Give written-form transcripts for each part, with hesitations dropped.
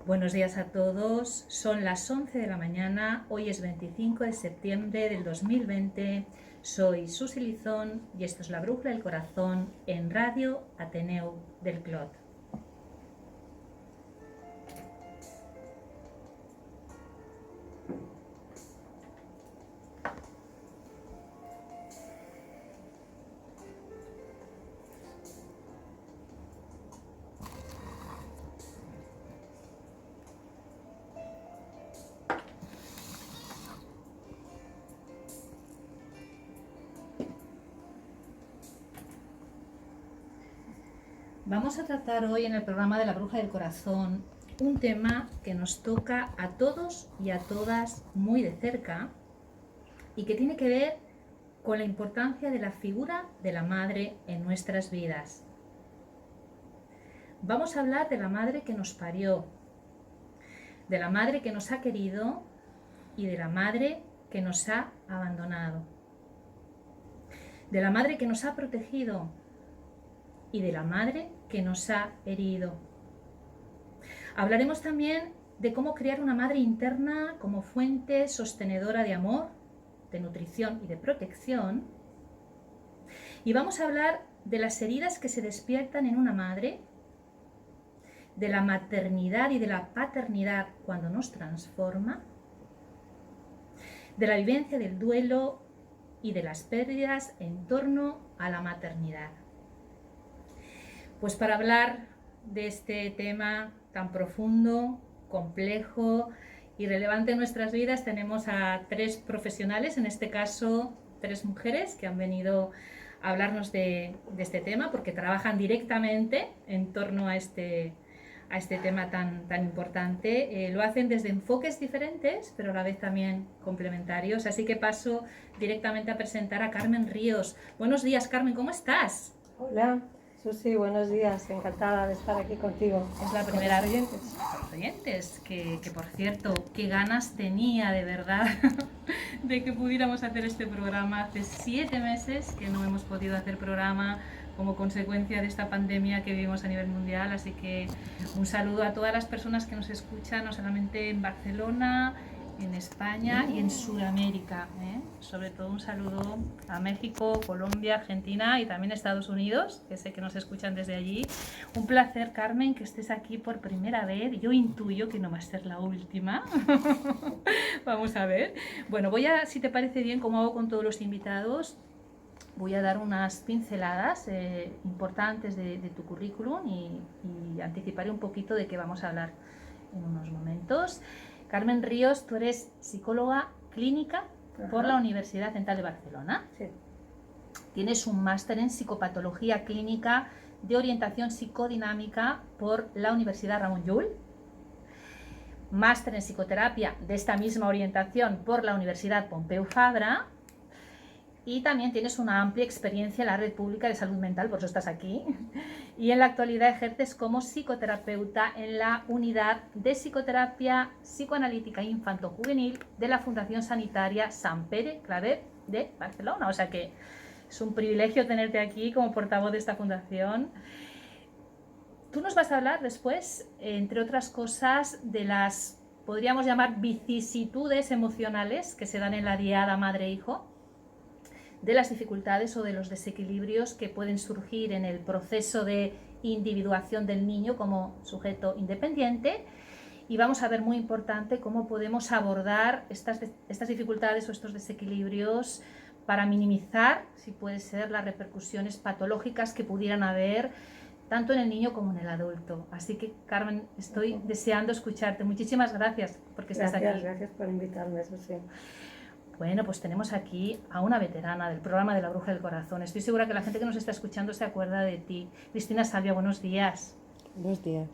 Buenos días a todos, son las 11 de la mañana, hoy es 25 de septiembre del 2020, soy Susi Lizón y esto es La Brújula del Corazón en Radio Ateneu del Clot. Vamos a tratar hoy en el programa de La Bruja del Corazón un tema que nos toca a todos y a todas muy de cerca y que tiene que ver con la importancia de la figura de la madre en nuestras vidas. Vamos a hablar de la madre que nos parió, de la madre que nos ha querido y de la madre que nos ha abandonado, de la madre que nos ha protegido y de la madre que nos ha herido. Hablaremos también de cómo crear una madre interna como fuente sostenedora de amor, de nutrición y de protección. Y vamos a hablar de las heridas que se despiertan en una madre, de la maternidad y de la paternidad cuando nos transforma, de la vivencia del duelo y de las pérdidas en torno a la maternidad. Pues para hablar de este tema tan profundo, complejo y relevante en nuestras vidas tenemos a tres profesionales, en este caso tres mujeres que han venido a hablarnos de este tema porque trabajan directamente en torno a este tema tan importante. Lo hacen desde enfoques diferentes, pero a la vez también complementarios. Así que paso directamente a presentar a Carmen Ríos. Buenos días, Carmen, ¿cómo estás? Hola, Susi, buenos días. Encantada de estar aquí contigo. Es la primera vez. Los oyentes, que por cierto, qué ganas tenía de verdad de que pudiéramos hacer este programa. Hace 7 meses que no hemos podido hacer programa como consecuencia de esta pandemia que vivimos a nivel mundial, así que un saludo a todas las personas que nos escuchan, no solamente en Barcelona, en España y en Sudamérica, sobre todo un saludo a México, Colombia, Argentina y también Estados Unidos, que sé que nos escuchan desde allí. Un placer, Carmen, que estés aquí por primera vez. Yo intuyo que no va a ser la última. Vamos a ver. Bueno, si te parece bien, como hago con todos los invitados, voy a dar unas pinceladas importantes de tu currículum y anticiparé un poquito de qué vamos a hablar en unos momentos. Carmen Ríos, tú eres psicóloga clínica por la Universidad Central de Barcelona. Sí. Tienes un máster en psicopatología clínica de orientación psicodinámica por la Universidad Ramon Llull. Máster en psicoterapia de esta misma orientación por la Universidad Pompeu Fabra. Y también tienes una amplia experiencia en la red pública de salud mental, por eso estás aquí. Y en la actualidad ejerces como psicoterapeuta en la unidad de psicoterapia psicoanalítica infanto-juvenil de la Fundación Sanitaria Sant Pere Claver de Barcelona. O sea que es un privilegio tenerte aquí como portavoz de esta fundación. Tú nos vas a hablar después, entre otras cosas, de las, podríamos llamar, vicisitudes emocionales que se dan en la diada madre-hijo, de las dificultades o de los desequilibrios que pueden surgir en el proceso de individuación del niño como sujeto independiente, y vamos a ver, muy importante, cómo podemos abordar estas dificultades o estos desequilibrios para minimizar, si puede ser, las repercusiones patológicas que pudieran haber tanto en el niño como en el adulto. Así que, Carmen, estoy deseando escucharte. Muchísimas gracias porque estás aquí. Gracias por invitarme, Susi. Bueno, pues tenemos aquí a una veterana del programa de La Bruja del Corazón. Estoy segura que la gente que nos está escuchando se acuerda de ti. Cristina Salvia, buenos días. Buenos días.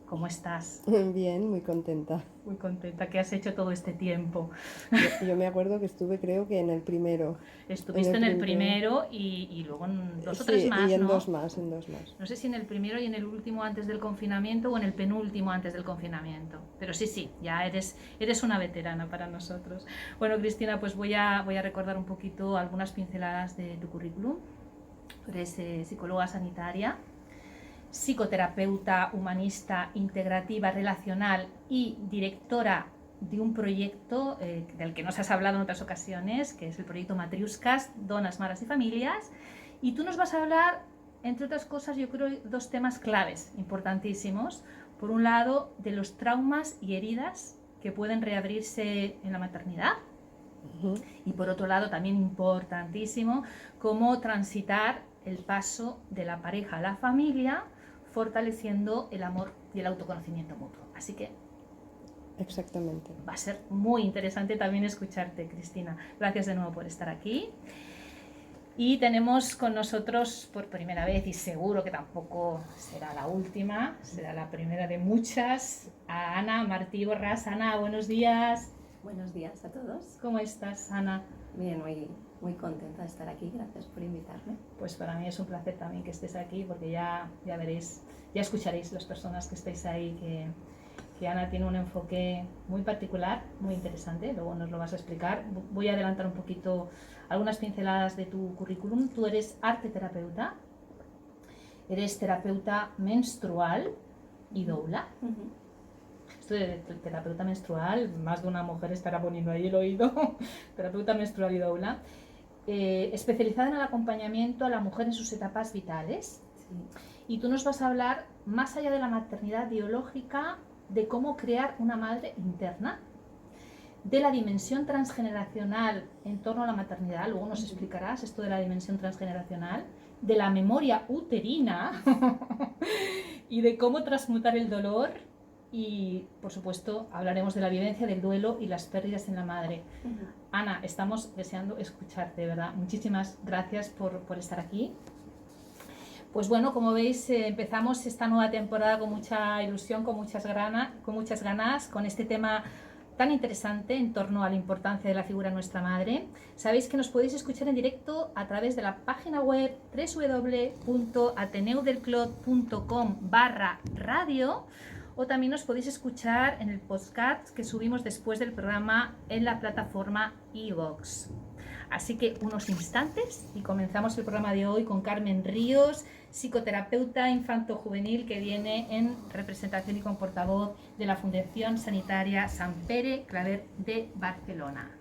¿Cómo estás? Bien, muy contenta. Muy contenta. ¿Qué has hecho todo este tiempo? Yo me acuerdo que estuve, creo que en el primero. Estuviste en el primero y luego en 2 o 3 más, y en ¿no? dos más. No sé si en el primero y en el último antes del confinamiento o en el penúltimo antes del confinamiento. Pero sí, ya eres una veterana para nosotros. Bueno, Cristina, pues voy a recordar un poquito algunas pinceladas de tu currículum. Eres psicóloga sanitaria, psicoterapeuta humanista, integrativa, relacional y directora de un proyecto del que nos has hablado en otras ocasiones, que es el proyecto Matriuscas, Donas, Mares y Familias. Y tú nos vas a hablar, entre otras cosas, yo creo, dos temas claves, importantísimos. Por un lado, de los traumas y heridas que pueden reabrirse en la maternidad. Y por otro lado, también importantísimo, cómo transitar el paso de la pareja a la familia, fortaleciendo el amor y el autoconocimiento mutuo. Así que Exactamente. va a ser muy interesante también escucharte, Cristina. Gracias de nuevo por estar aquí. Y tenemos con nosotros por primera vez, y seguro que tampoco será la última, será la primera de muchas, a Ana Martí Borràs. Ana, buenos días. Buenos días a todos. ¿Cómo estás, Ana? Bien, muy contenta de estar aquí. Gracias por invitarme. Pues para mí es un placer también que estés aquí, porque ya veréis, ya escucharéis las personas que estáis ahí que Ana tiene un enfoque muy particular, muy interesante. Luego nos lo vas a explicar. Voy a adelantar un poquito algunas pinceladas de tu currículum. Tú eres arteterapeuta, eres terapeuta menstrual y doula. Esto de terapeuta menstrual, más de una mujer estará poniendo ahí el oído. Terapeuta menstrual y doula. Especializada en el acompañamiento a la mujer en sus etapas vitales. Sí. Y tú nos vas a hablar, más allá de la maternidad biológica, de cómo crear una madre interna, de la dimensión transgeneracional en torno a la maternidad. Luego nos explicarás esto de la dimensión transgeneracional, de la memoria uterina y de cómo transmutar el dolor. Y, por supuesto, hablaremos de la vivencia del duelo y las pérdidas en la madre. Ana, estamos deseando escucharte, ¿verdad? Muchísimas gracias por estar aquí. Pues bueno, como veis, empezamos esta nueva temporada con mucha ilusión, con muchas ganas, con este tema tan interesante en torno a la importancia de la figura de nuestra madre. Sabéis que nos podéis escuchar en directo a través de la página web www.ateneudelclot.com/radio, o también nos podéis escuchar en el podcast que subimos después del programa en la plataforma iVoox. Así que unos instantes y comenzamos el programa de hoy con Carmen Ríos, psicoterapeuta infanto-juvenil, que viene en representación y con portavoz de la Fundación Sanitaria Sant Pere Claver de Barcelona.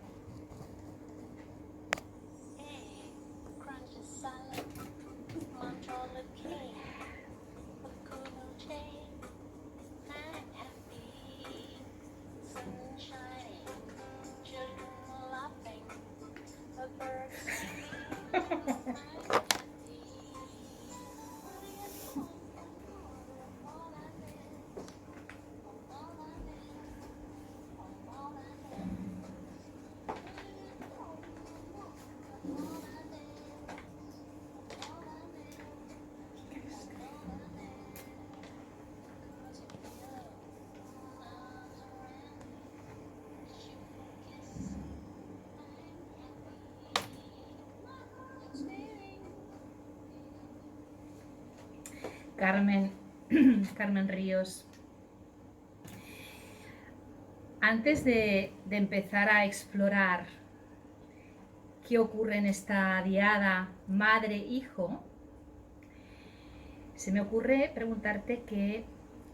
Carmen Ríos, antes de empezar a explorar qué ocurre en esta diada madre-hijo, se me ocurre preguntarte que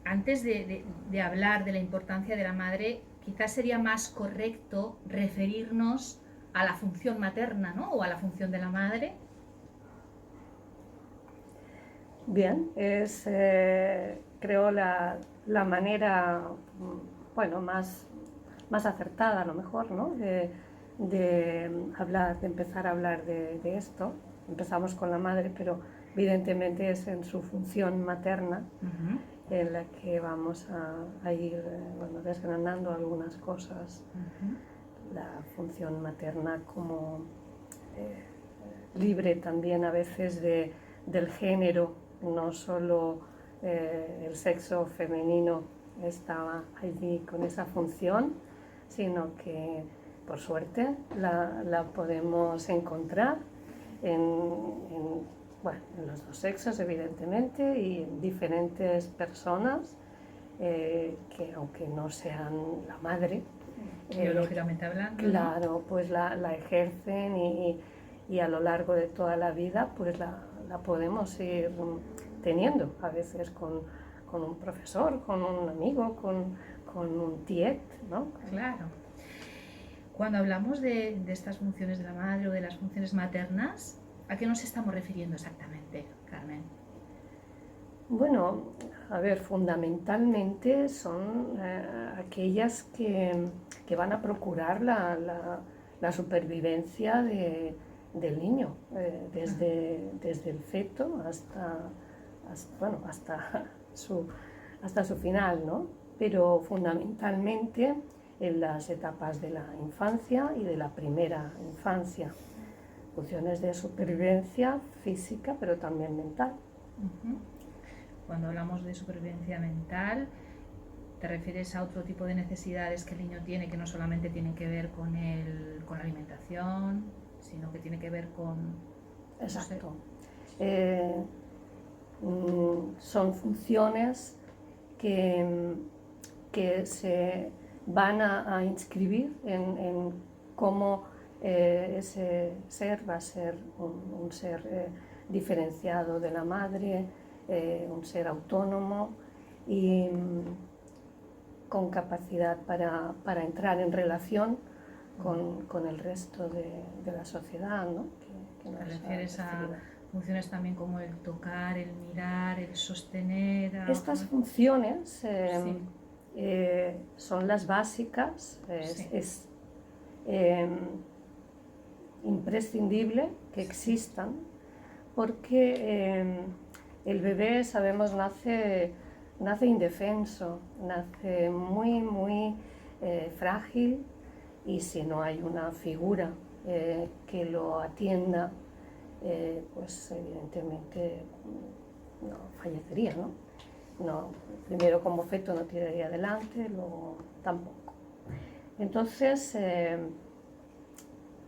antes de hablar de la importancia de la madre, quizás sería más correcto referirnos a la función materna, ¿no? O a la función de la madre. Bien, es creo la manera más acertada a lo mejor, ¿no? de empezar a hablar de esto. Empezamos con la madre, pero evidentemente es en su función materna en la que vamos a ir desgranando algunas cosas. La función materna como libre también a veces del género. No solo el sexo femenino estaba allí con esa función, sino que por suerte la podemos encontrar en los dos sexos, evidentemente, y en diferentes personas que, aunque no sean la madre, biológicamente hablando, claro, pues la ejercen y a lo largo de toda la vida pues la podemos ir teniendo, a veces con un profesor, con un amigo, con un tiet, ¿no? Claro. Cuando hablamos de estas funciones de la madre o de las funciones maternas, ¿a qué nos estamos refiriendo exactamente, Carmen? Bueno, a ver, fundamentalmente son aquellas que van a procurar la supervivencia del niño, desde el feto bueno, hasta su final, ¿no? Pero fundamentalmente en las etapas de la infancia y de la primera infancia. Funciones de supervivencia física, pero también mental. Uh-huh. Cuando hablamos de supervivencia mental, ¿te refieres a otro tipo de necesidades que el niño tiene que no solamente tienen que ver con la alimentación, sino que tiene que ver con... Exacto. Son funciones que se van a inscribir en cómo ese ser va a ser un ser diferenciado de la madre, un ser autónomo y con capacidad para entrar en relación con el resto de la sociedad, ¿no? ¿Te refieres a funciones también como el tocar, el mirar, el sostener? Estas funciones son las básicas, es imprescindible que existan porque el bebé, sabemos, nace indefenso, nace muy frágil, y si no hay una figura que lo atienda, pues evidentemente no fallecería, ¿no? No, primero como feto no tiraría adelante, luego tampoco. Entonces, en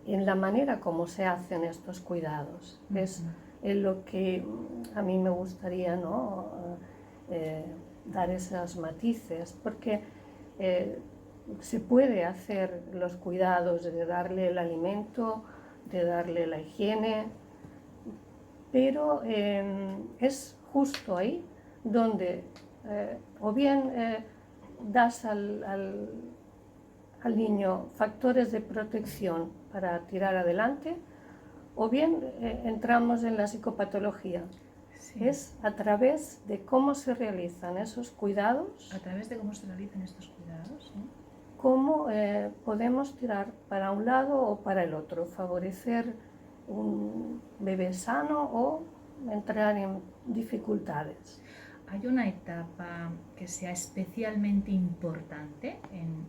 la manera como se hacen estos cuidados, es lo que a mí me gustaría, ¿no? Dar esos matices, porque se puede hacer los cuidados de darle el alimento, de darle la higiene, pero es justo ahí donde o bien das al niño factores de protección para tirar adelante, o bien entramos en la psicopatología. Sí. Es a través de cómo se realizan esos cuidados. A través de cómo se realizan estos cuidados, ¿no? Cómo podemos tirar para un lado o para el otro, favorecer un bebé sano o entrar en dificultades. ¿Hay una etapa que sea especialmente importante en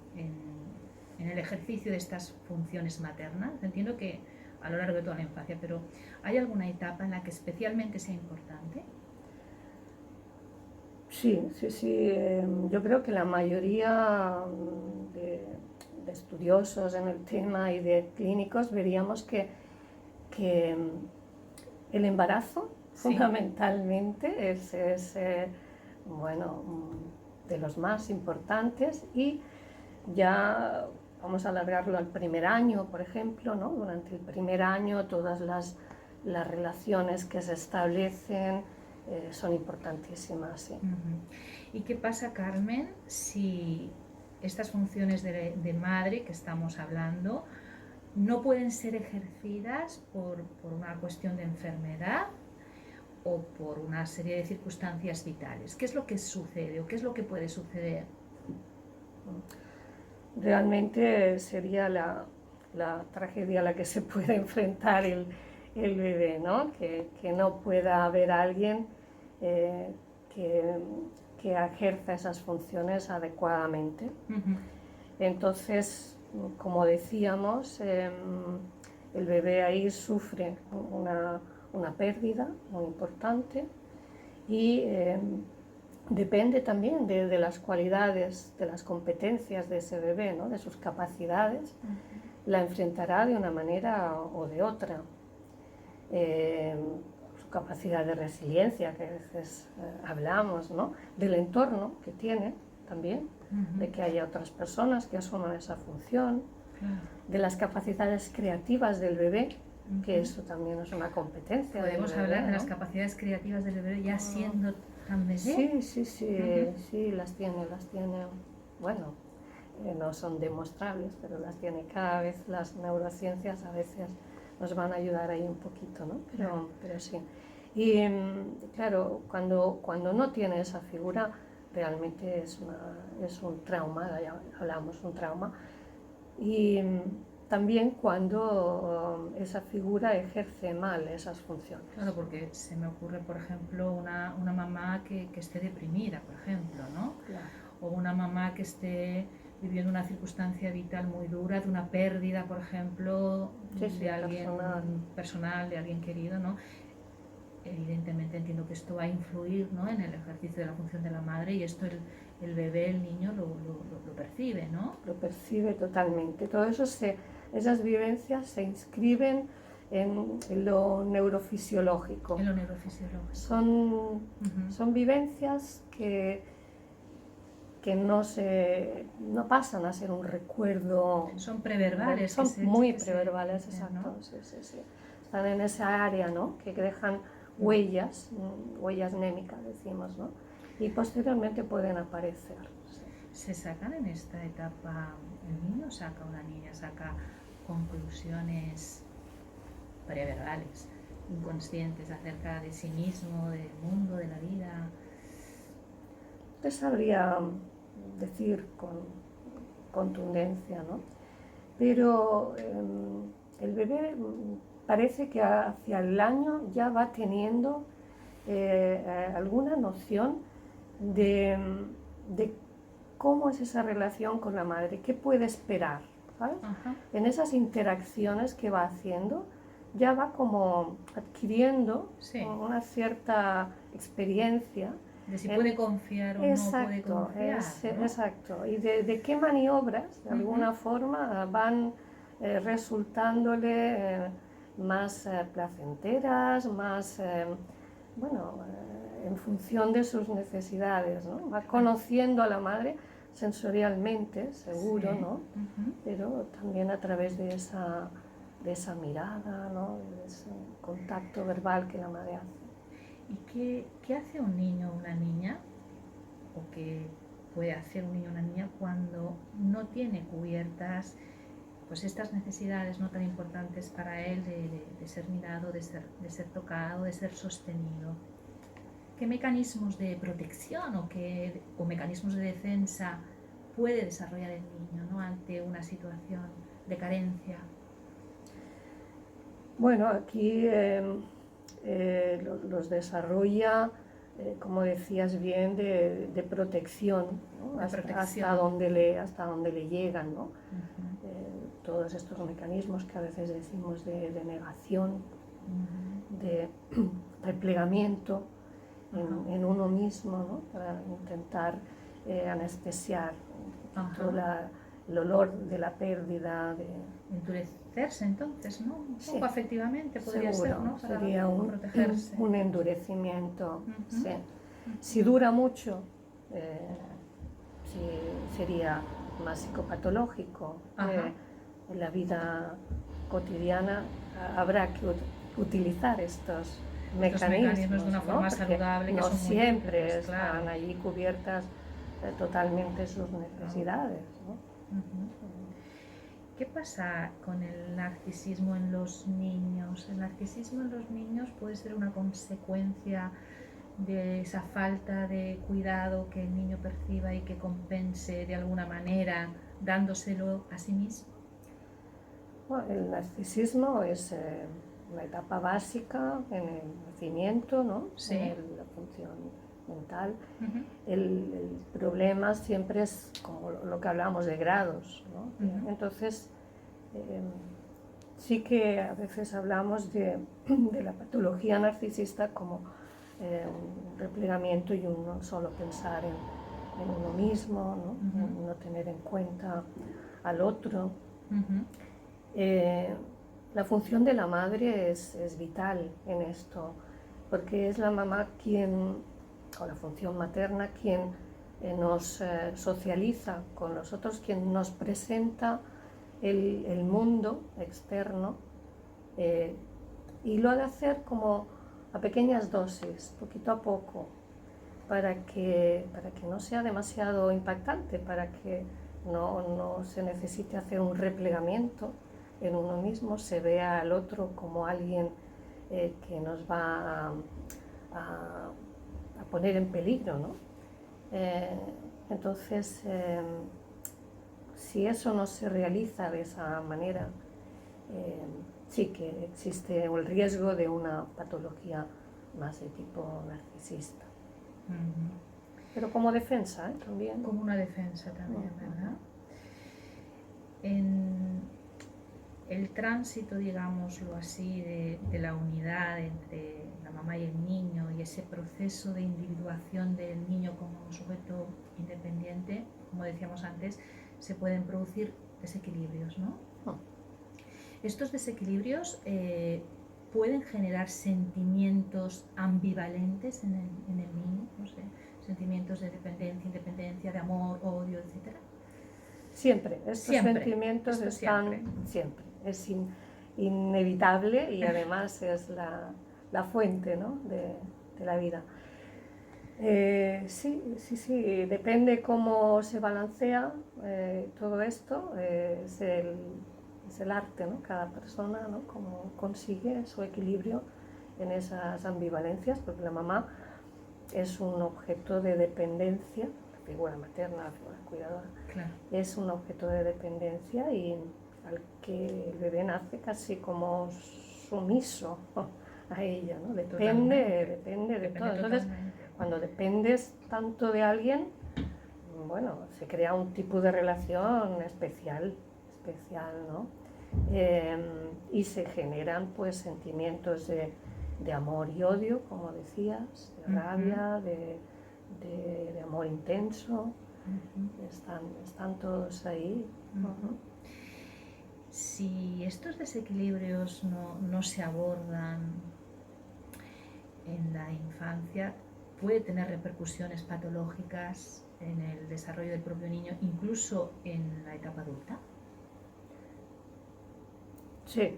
el ejercicio de estas funciones maternas? Entiendo que a lo largo de toda la infancia, pero ¿hay alguna etapa en la que especialmente sea importante? Sí. Yo creo que la mayoría de estudiosos en el tema y de clínicos veríamos que el embarazo fundamentalmente es bueno, de los más importantes, y ya vamos a alargarlo al primer año, por ejemplo, ¿no? Durante el primer año todas las relaciones que se establecen son importantísimas. Sí. ¿Y qué pasa, Carmen, si estas funciones de madre que estamos hablando no pueden ser ejercidas por una cuestión de enfermedad o por una serie de circunstancias vitales? ¿Qué es lo que sucede o qué es lo que puede suceder? Realmente sería la tragedia a la que se puede enfrentar el bebé, ¿no? Que no pueda haber alguien que ejerza esas funciones adecuadamente. Entonces, como decíamos, el bebé ahí sufre una pérdida muy importante, y depende también de las cualidades, de las competencias de ese bebé, ¿no? De sus capacidades, la enfrentará de una manera o de otra. Su capacidad de resiliencia, que a veces hablamos, ¿no? Del entorno que tiene también, de que haya otras personas que asuman esa función, de las capacidades creativas del bebé, que eso también es una competencia. Podemos del bebé, hablar de ¿no? las capacidades creativas del bebé ya siendo tan bebé. Sí, sí, sí, Ujú. sí, las tiene. Bueno, no son demostrables, pero las tiene. Cada vez las neurociencias a veces nos van a ayudar ahí un poquito, ¿no? Pero sí. Y claro, cuando no tiene esa figura, realmente es un trauma, ya hablamos, un trauma. Y también cuando esa figura ejerce mal esas funciones. Claro, porque se me ocurre, por ejemplo, una mamá que esté deprimida, por ejemplo, ¿no? Claro. O una mamá que esté viviendo una circunstancia vital muy dura, de una pérdida, por ejemplo, Sí, sí, de alguien personal. de alguien querido, ¿no? Evidentemente entiendo que esto va a influir, ¿no?, en el ejercicio de la función de la madre, y esto el bebé, el niño lo percibe, ¿no? Lo percibe totalmente. Todo eso esas vivencias se inscriben en lo neurofisiológico. En lo neurofisiológico. Son vivencias que no pasan a ser un recuerdo. Son preverbales. Son muy preverbales, dicen, exacto. ¿no? Sí, sí, sí. Están en esa área, ¿no?, que dejan huellas némicas, decimos, ¿no? Y posteriormente pueden aparecer. Sí. Se sacan en esta etapa, el niño saca o la niña saca conclusiones preverbales, inconscientes acerca de sí mismo, del mundo, de la vida. Te sabría decir con contundencia, ¿no? Pero el bebé parece que hacia el año ya va teniendo alguna noción de cómo es esa relación con la madre, qué puede esperar, ¿sabes? Ajá. En esas interacciones que va haciendo, ya va como adquiriendo Sí. una cierta experiencia. De si puede confiar o no puede confiar, ¿no? Exacto. Y de qué maniobras, de alguna forma, van resultándole más placenteras, más, en función de sus necesidades, ¿no? Va conociendo a la madre sensorialmente, seguro, Sí. ¿no? Pero también a través de esa mirada, ¿no?, de ese contacto verbal que la madre hace. ¿Y qué hace un niño o una niña, o qué puede hacer un niño o una niña cuando no tiene cubiertas pues estas necesidades no tan importantes para él de ser mirado, de ser tocado, de ser sostenido? ¿Qué mecanismos de protección o mecanismos de defensa puede desarrollar el niño, ¿no?, ante una situación de carencia? Bueno, aquí los desarrolla, como decías bien, de protección, ¿no? Hasta donde le llegan, ¿no? Todos estos mecanismos que a veces decimos de negación, de replegamiento en uno mismo, ¿no?, para intentar anestesiar todo el olor de la pérdida. Endurecerse entonces, ¿no? Un poco afectivamente podría seguro, ser, ¿no? Para sería protegerse. un endurecimiento. Sí. Si dura mucho, sería más psicopatológico. En la vida cotidiana habrá que utilizar estos mecanismos de una forma, ¿no?, saludable, que no son siempre múltiples, están claro, allí cubiertas totalmente sus necesidades, ¿no? ¿Qué pasa con el narcisismo en los niños? ¿El narcisismo en los niños puede ser una consecuencia de esa falta de cuidado que el niño perciba y que compense de alguna manera dándoselo a sí mismo? Bueno, el narcisismo es una etapa básica en el nacimiento, ¿no? Sí. En la función mental. El problema siempre es como lo que hablábamos de grados, ¿no? Entonces, sí que a veces hablamos de la patología narcisista como un replegamiento y un solo pensar en uno mismo, ¿no? No tener en cuenta al otro. La función de la madre es vital en esto, porque es la mamá o la función materna, quien nos socializa con los otros, quien nos presenta el mundo externo Y lo ha de hacer como a pequeñas dosis, poquito a poco, para que no sea demasiado impactante, para que no se necesite hacer un replegamiento en uno mismo, se vea al otro como alguien que nos va a poner en peligro, ¿no? Entonces, si eso no se realiza de esa manera, sí que existe el riesgo de una patología más de tipo narcisista. Pero como defensa, también. Como una defensa también, Ujú. ¿verdad? En el tránsito, digámoslo así, de la unidad entre la mamá y el niño y ese proceso de individuación del niño como un sujeto independiente, como decíamos antes, se pueden producir desequilibrios, ¿no? Estos desequilibrios pueden generar sentimientos ambivalentes en el niño, no sé, sentimientos de dependencia, independencia, de amor, odio, etc. Siempre, estos Siempre, sentimientos esto están siempre. Es inevitable y además es la fuente, ¿no? de la vida. Sí, depende cómo se balancea todo esto, es el arte, ¿no? Cada persona, ¿no? Cómo consigue su equilibrio en esas ambivalencias, porque la mamá es un objeto de dependencia, la figura materna, la figura cuidadora, Claro. es un objeto de dependencia y al que el bebé nace casi como sumiso a ella, ¿no? Depende de todo. Entonces, cuando dependes tanto de alguien, bueno, se crea un tipo de relación especial, ¿no? Y se generan pues sentimientos de amor y odio, como decías, de rabia, de amor intenso, están todos ahí. Si estos desequilibrios no se abordan en la infancia, puede tener repercusiones patológicas en el desarrollo del propio niño, incluso en la etapa adulta. Sí.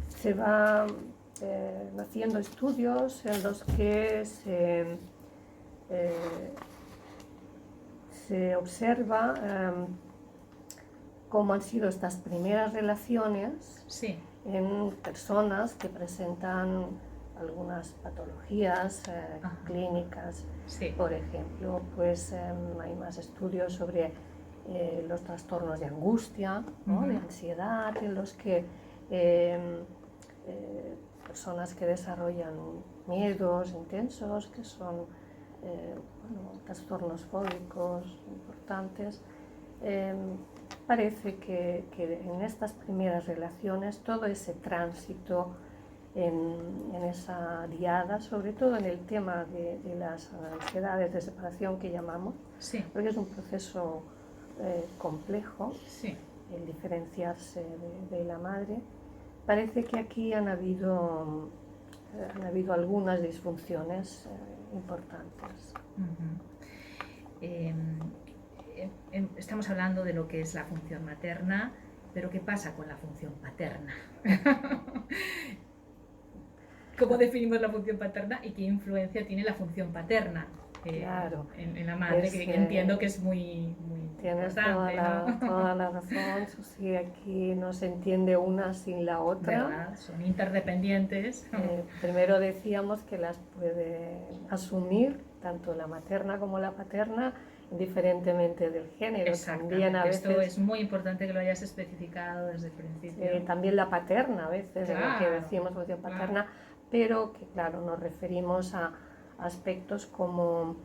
Se va haciendo estudios en los que se observa cómo han sido estas primeras relaciones Sí. en personas que presentan algunas patologías clínicas. Sí. Por ejemplo, pues hay más estudios sobre los trastornos de angustia, ¿no? De ansiedad, en los que personas que desarrollan miedos intensos, que son trastornos fóbicos importantes. Parece que en estas primeras relaciones todo ese tránsito en esa diada, sobre todo en el tema de las ansiedades de separación que llamamos, Sí. porque es un proceso complejo, Sí. el diferenciarse de la madre. Parece que aquí han habido algunas disfunciones importantes. Estamos hablando de lo que es la función materna, pero ¿qué pasa con la función paterna? ¿Cómo definimos la función paterna y qué influencia tiene la función paterna Claro, en la madre? Que entiendo que es muy tienes importante, toda la razón, Susi, aquí no se entiende una sin la otra. ¿Verdad? Son interdependientes. Primero decíamos que las puede asumir tanto la materna como la paterna, indiferentemente del género. También a veces, esto es muy importante que lo hayas especificado desde el principio. También la paterna, a veces, claro, en lo que decimos función paterna, pero que claro, nos referimos a aspectos como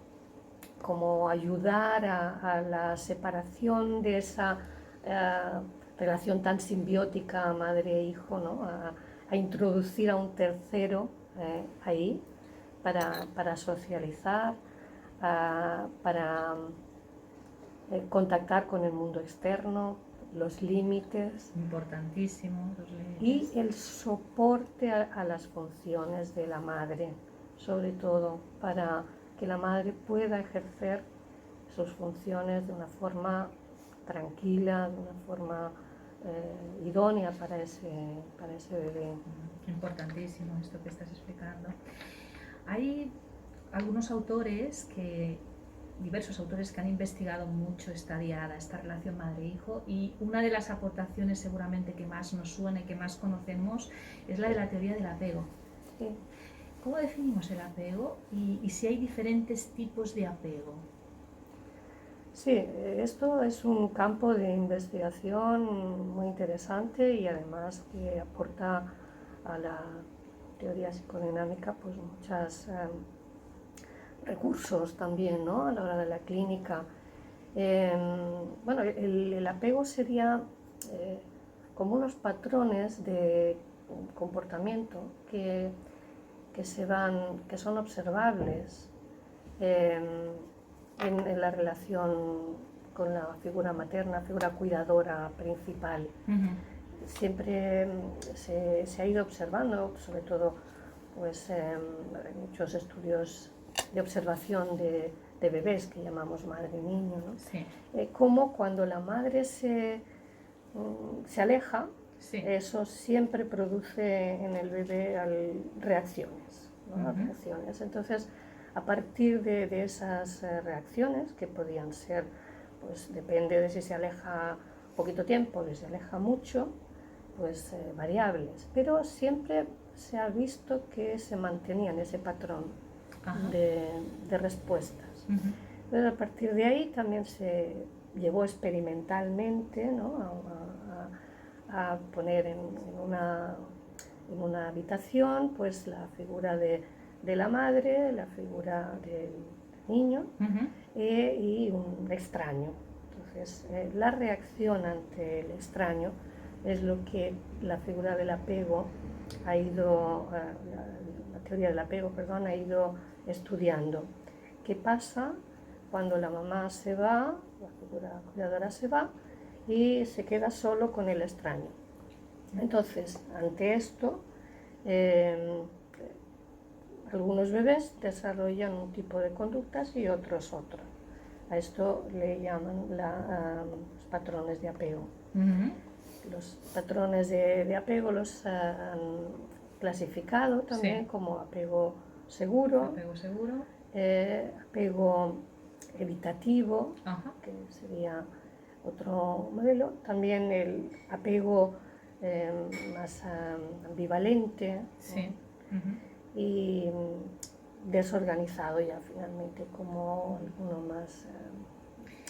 ayudar a la separación de esa relación tan simbiótica madre-hijo, ¿no? a introducir a un tercero ahí para socializar, para contactar con el mundo externo, los límites. Importantísimo, los límites. Y el soporte a las funciones de la madre, sobre todo para que la madre pueda ejercer sus funciones de una forma tranquila, de una forma idónea para ese bebé. Importantísimo esto que estás explicando. Hay algunos autores diversos autores que han investigado mucho esta diada, esta relación madre-hijo, y una de las aportaciones seguramente que más nos suena y que más conocemos es la de la teoría del apego. Sí. ¿Cómo definimos el apego y si hay diferentes tipos de apego? Sí, esto es un campo de investigación muy interesante y además que aporta a la teoría psicodinámica pues muchos recursos también, ¿no? A la hora de la clínica. Bueno, el apego sería como unos patrones de comportamiento que son observables en la relación con la figura materna, figura cuidadora principal. Siempre se ha ido observando, sobre todo pues, hay muchos estudios de observación de bebés que llamamos madre-niño, ¿no? Sí. Como cuando la madre se aleja, Sí. eso siempre produce en el bebé reacciones, ¿no? Reacciones. Entonces, a partir de esas reacciones, que podían ser, pues depende de si se aleja poquito tiempo, si se aleja mucho, pues variables, pero siempre se ha visto que se mantenían ese patrón de respuestas. Entonces, a partir de ahí también se llevó experimentalmente, ¿no? a poner en una habitación pues la figura de la madre, la figura del niño y un extraño. Entonces, la reacción ante el extraño es lo que la figura del apego ha ido, la teoría del apego, perdón, ha ido estudiando. ¿Qué pasa cuando la mamá se va, la figura cuidadora se va y se queda solo con el extraño? Entonces, ante esto, algunos bebés desarrollan un tipo de conductas y otros otro. A esto le llaman los patrones de apego. Los patrones de apego los han clasificado también como apego seguro, apego evitativo, que sería otro modelo, también el apego más ambivalente, sí. y desorganizado ya finalmente como uno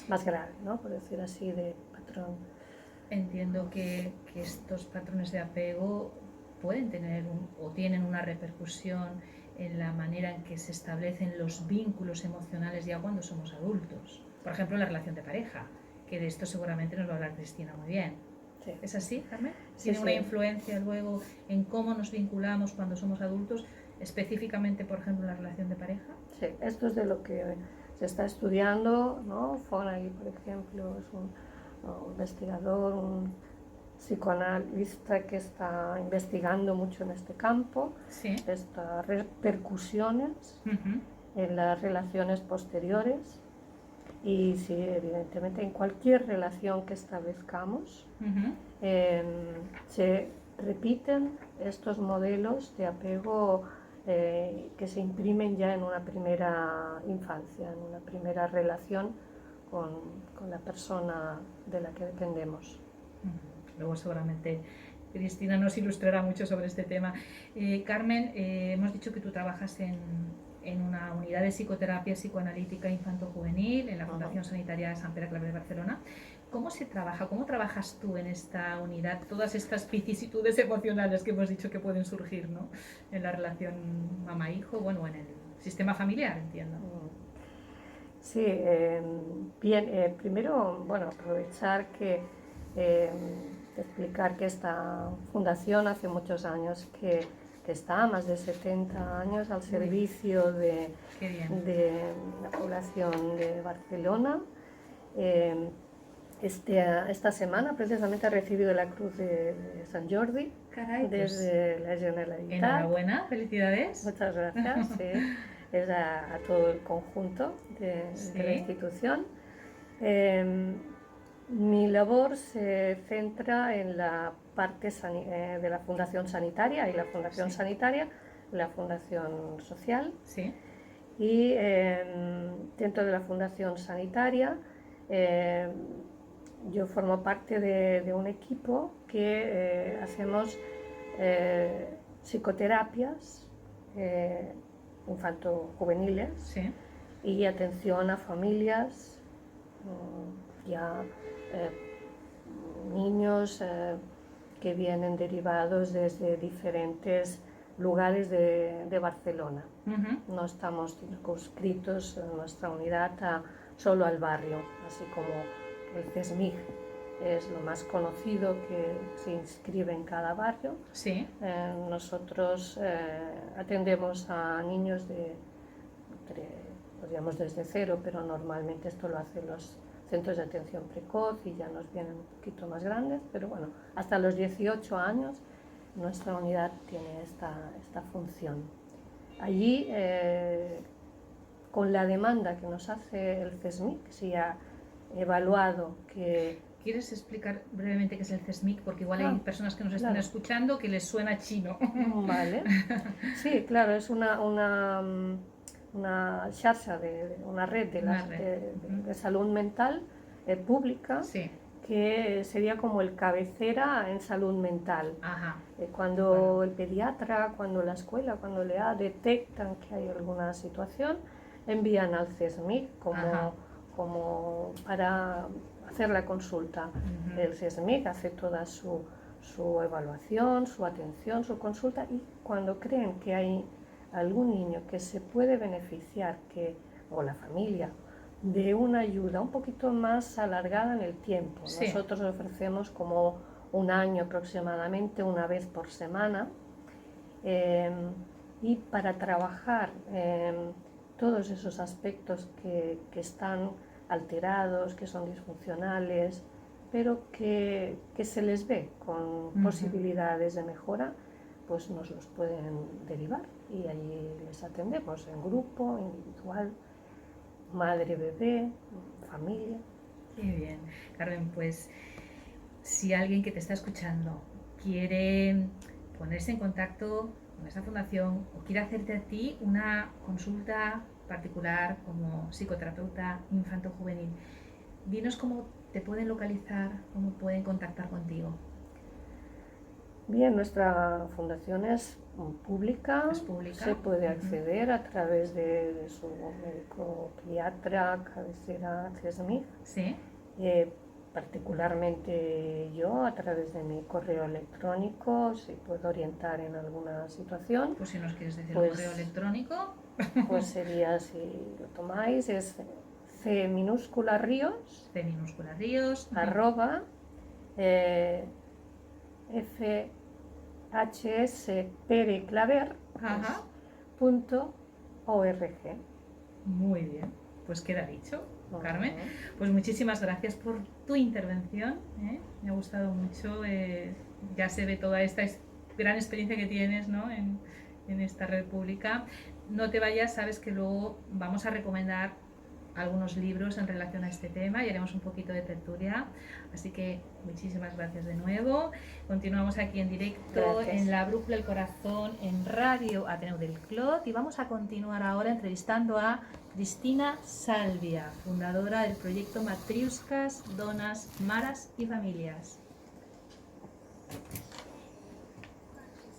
más grave, ¿no? Por decir así, de patrón. Entiendo que estos patrones de apego pueden tener o tienen una repercusión en la manera en que se establecen los vínculos emocionales ya cuando somos adultos. Por ejemplo, la relación de pareja, que de esto seguramente nos va a hablar Cristina muy bien. Sí. ¿Es así, Carmen? Sí, ¿Tiene una sí. influencia luego en cómo nos vinculamos cuando somos adultos, específicamente, por ejemplo, la relación de pareja? Sí, esto es de lo que se está estudiando, ¿no? Fonagy, por ejemplo, es un investigador, un psicoanalista que está investigando mucho en este campo, estas repercusiones en las relaciones posteriores y sí, evidentemente en cualquier relación que establezcamos se repiten estos modelos de apego que se imprimen ya en una primera infancia, en una primera relación con la persona de la que dependemos. Luego seguramente Cristina nos ilustrará mucho sobre este tema. Carmen, hemos dicho que tú trabajas en una unidad de psicoterapia psicoanalítica infanto-juvenil en la Fundación Sanitaria de Sant Pere Claver de Barcelona. ¿Cómo se trabaja? ¿Cómo trabajas tú en esta unidad todas estas vicisitudes emocionales que hemos dicho que pueden surgir, ¿no? En la relación mamá-hijo, bueno, en el sistema familiar, entiendo? Sí, bien, primero, bueno, aprovechar que explicar que esta fundación hace muchos años que está, más de 70 años, al servicio de la población de Barcelona. Esta semana precisamente ha recibido la Cruz de Sant Jordi. Caray, desde la Generalitat. Enhorabuena, felicidades. Muchas gracias. Sí. Es a todo el conjunto de la institución. Mi labor se centra en la parte de la Fundación Sanitaria y la Fundación Sí. Sanitaria, la Fundación Social. Sí. Y dentro de la Fundación Sanitaria yo formo parte de un equipo que hacemos psicoterapias infanto-juveniles Sí. y atención a familias, ya niños que vienen derivados desde diferentes lugares de Barcelona. Ujú. No estamos circunscritos en nuestra unidad solo al barrio, así como el CESMIG es lo más conocido que se inscribe en cada barrio. Sí. Nosotros atendemos a niños digamos desde cero, pero normalmente esto lo hacen los centros de atención precoz y ya nos vienen un poquito más grandes, pero bueno, hasta los 18 años nuestra unidad tiene esta función. Allí, con la demanda que nos hace el CESMIC, se ha evaluado que... ¿Quieres explicar brevemente qué es el CESMIC? Porque igual hay Ah, personas que nos están claro. escuchando que les suena chino. Vale. Sí, claro, es una xarxa, una red Una red. de salud mental pública Sí. que sería como el cabecera en salud mental. Ajá. Cuando Bueno. el pediatra, cuando la escuela, cuando le detectan que hay alguna situación, envían al CESMIC Ajá. como para hacer la consulta. Ujú. El CESMIC hace toda su evaluación, su atención, su consulta, y cuando creen que hay algún niño que se puede beneficiar, o la familia, de una ayuda un poquito más alargada en el tiempo. Sí. Nosotros ofrecemos como un año aproximadamente, una vez por semana, y para trabajar todos esos aspectos que están alterados, que son disfuncionales, pero que se les ve con posibilidades de mejora, pues nos los pueden derivar y allí les atendemos en grupo, individual, madre, bebé, familia. Qué bien. Carmen, pues si alguien que te está escuchando quiere ponerse en contacto con esta fundación o quiere hacerte a ti una consulta particular como psicoterapeuta infanto-juvenil, dinos cómo te pueden localizar, cómo pueden contactar contigo. Bien, nuestra fundación es pública, Es pública. se puede acceder a través de su médico pediatra, cabecera CESMIC, Sí. particularmente yo a través de mi correo electrónico, si puedo orientar en alguna situación. Pues si nos quieres decir Pues- el correo electrónico. Pues sería, si lo tomáis, es C minúscula Ríos, C minúscula Ríos. arroba FHSPereclaver Ajá. .org. Muy bien. Pues queda dicho, Carmen. Ujú. Pues muchísimas gracias por tu intervención. Me ha gustado mucho. Ya se ve toda esta gran experiencia que tienes, ¿no? en esta red pública. No te vayas, sabes que luego vamos a recomendar algunos libros en relación a este tema y haremos un poquito de tertulia. Así que muchísimas gracias de nuevo. Continuamos aquí en directo Gracias. en La Brújula del Corazón en Radio Ateneu del Clot y vamos a continuar ahora entrevistando a Cristina Salvia, fundadora del proyecto Matriuscas, Donas, Maras y Familias.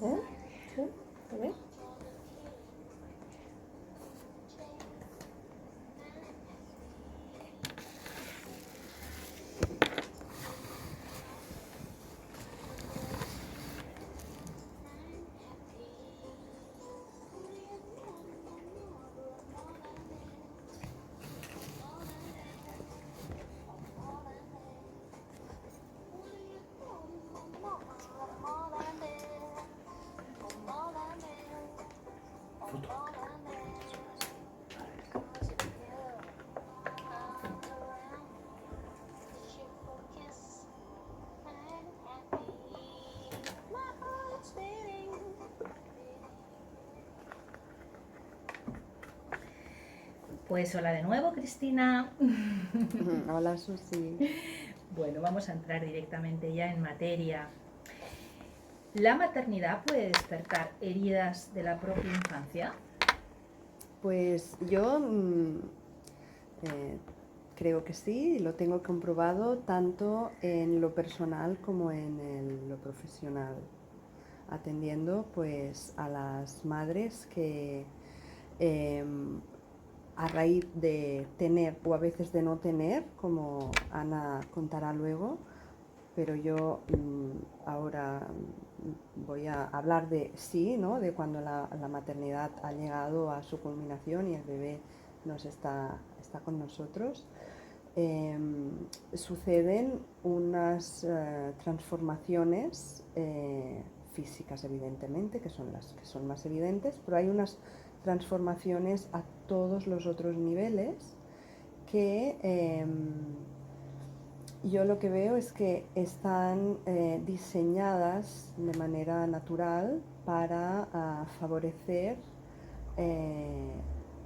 ¿Sí? ¿Está bien? Pues hola de nuevo, Cristina. Hola, Susi. Bueno, vamos a entrar directamente ya en materia. ¿La maternidad puede despertar heridas de la propia infancia? Pues yo creo que sí, lo tengo comprobado tanto en lo personal como en lo profesional, atendiendo pues a las madres que a raíz de tener o a veces de no tener, como Ana contará luego, pero yo ahora voy a hablar de sí, ¿no? De cuando la maternidad ha llegado a su culminación y el bebé está con nosotros. Suceden unas transformaciones físicas, evidentemente, que son las que son más evidentes, pero hay unas transformaciones a todos los otros niveles que yo lo que veo es que están diseñadas de manera natural para favorecer eh,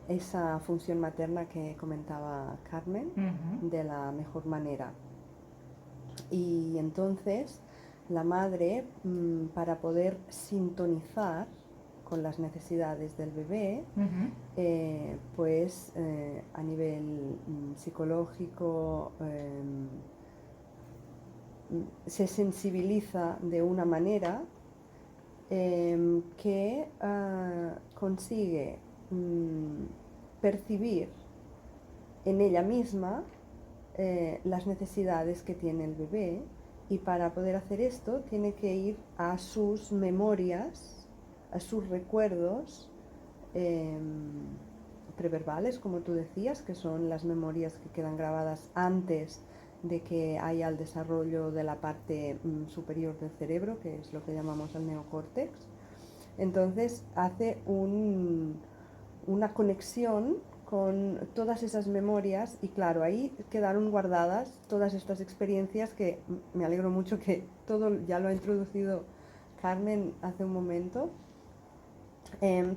esa función materna que comentaba Carmen de la mejor manera. Y entonces la madre, para poder sintonizar con las necesidades del bebé, a nivel psicológico, se sensibiliza de una manera que consigue percibir en ella misma las necesidades que tiene el bebé, y para poder hacer esto tiene que ir a sus memorias, a sus recuerdos preverbales, como tú decías, que son las memorias que quedan grabadas antes de que haya el desarrollo de la parte superior del cerebro, que es lo que llamamos el neocórtex. Entonces hace una conexión con todas esas memorias y claro, ahí quedaron guardadas todas estas experiencias que me alegro mucho que todo ya lo ha introducido Carmen hace un momento.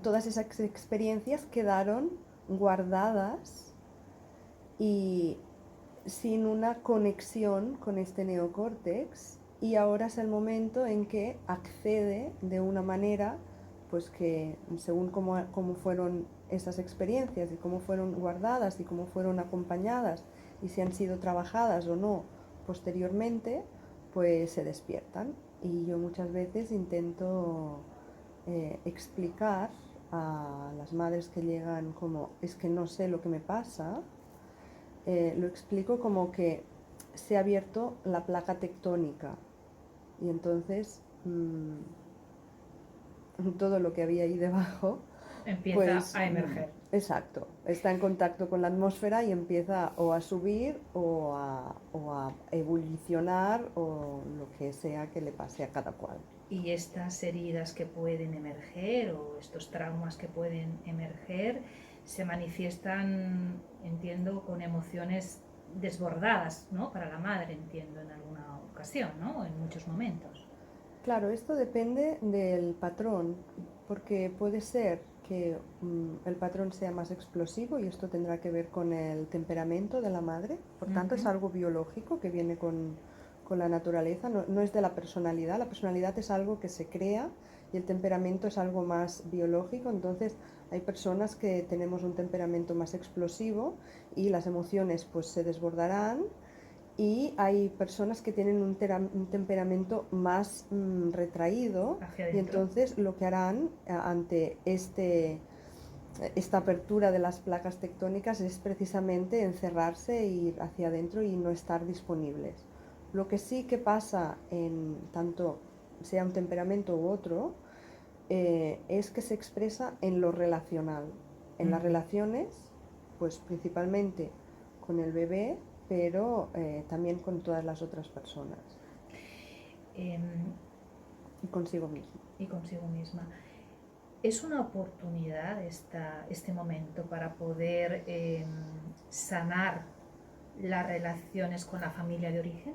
Todas esas experiencias quedaron guardadas y sin una conexión con este neocórtex, y ahora es el momento en que accede de una manera pues que según cómo fueron esas experiencias y cómo fueron guardadas y cómo fueron acompañadas y si han sido trabajadas o no posteriormente, pues se despiertan. Y yo muchas veces intento explicar a las madres que llegan como es que no sé lo que me pasa, lo explico como que se ha abierto la placa tectónica y entonces todo lo que había ahí debajo Empieza pues a emerger. exacto, está en contacto con la atmósfera y empieza o a subir o a evolucionar o lo que sea que le pase a cada cual. Y estas heridas que pueden emerger o estos traumas que pueden emerger se manifiestan, entiendo, con emociones desbordadas, ¿no? Para la madre, entiendo, en alguna ocasión, ¿no? En muchos momentos. Claro, esto depende del patrón, porque puede ser que el patrón sea más explosivo y esto tendrá que ver con el temperamento de la madre, por tanto es algo biológico que viene con la naturaleza, no es de la personalidad es algo que se crea y el temperamento es algo más biológico, entonces hay personas que tenemos un temperamento más explosivo y las emociones pues se desbordarán, y hay personas que tienen un temperamento más retraído y entonces lo que harán ante esta apertura de las placas tectónicas es precisamente encerrarse e ir hacia adentro y no estar disponibles. Lo que sí que pasa en tanto sea un temperamento u otro es que se expresa en lo relacional, en las relaciones, pues principalmente con el bebé, pero también con todas las otras personas. Y consigo misma. Y consigo misma. ¿Es una oportunidad este momento para poder sanar las relaciones con la familia de origen?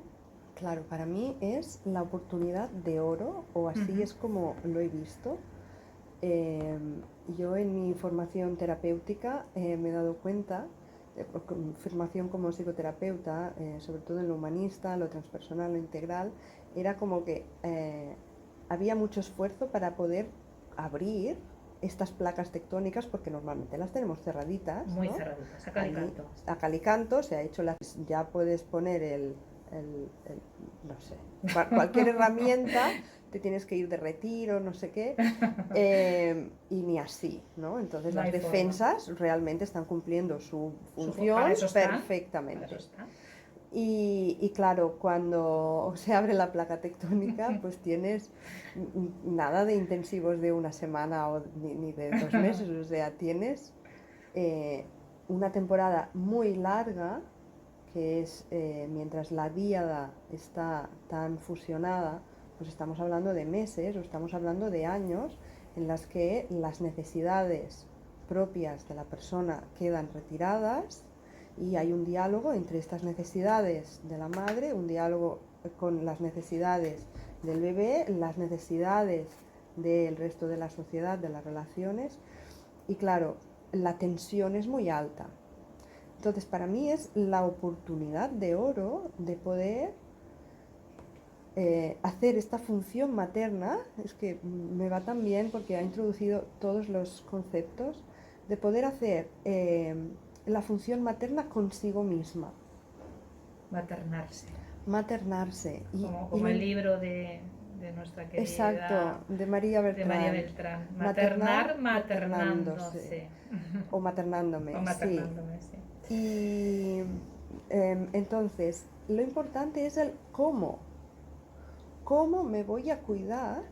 Claro, para mí es la oportunidad de oro, o así es como lo he visto. Yo en mi formación terapéutica me he dado cuenta formación como psicoterapeuta, sobre todo en lo humanista, lo transpersonal, lo integral, era como que había mucho esfuerzo para poder abrir estas placas tectónicas, porque normalmente las tenemos cerraditas, Muy ¿no? cerraditas, a cal y canto. A cal y canto, se ha hecho ya puedes poner no sé, cualquier herramienta, te tienes que ir de retiro, no sé qué, y ni así, ¿no? Entonces No las hay defensas realmente están cumpliendo su función para eso están, perfectamente. para eso está. Y claro, cuando se abre la placa tectónica, pues tienes nada de intensivos de una semana o ni de 2 meses, o sea, tienes una temporada muy larga, que es mientras la díada está tan fusionada, pues estamos hablando de meses o estamos hablando de años en las que las necesidades propias de la persona quedan retiradas y hay un diálogo entre estas necesidades de la madre, un diálogo con las necesidades del bebé, las necesidades del resto de la sociedad, de las relaciones, y claro, la tensión es muy alta. Entonces, para mí es la oportunidad de oro de poder hacer esta función materna, es que me va tan bien porque ha introducido todos los conceptos, de poder hacer la función materna consigo misma. Maternarse. Maternarse. Como el libro de nuestra querida... Exacto, de María Beltrán. De María Beltrán. Maternar, maternándose. O maternándome, O maternándome, sí. Y entonces, lo importante es el cómo. ¿Cómo me voy a cuidar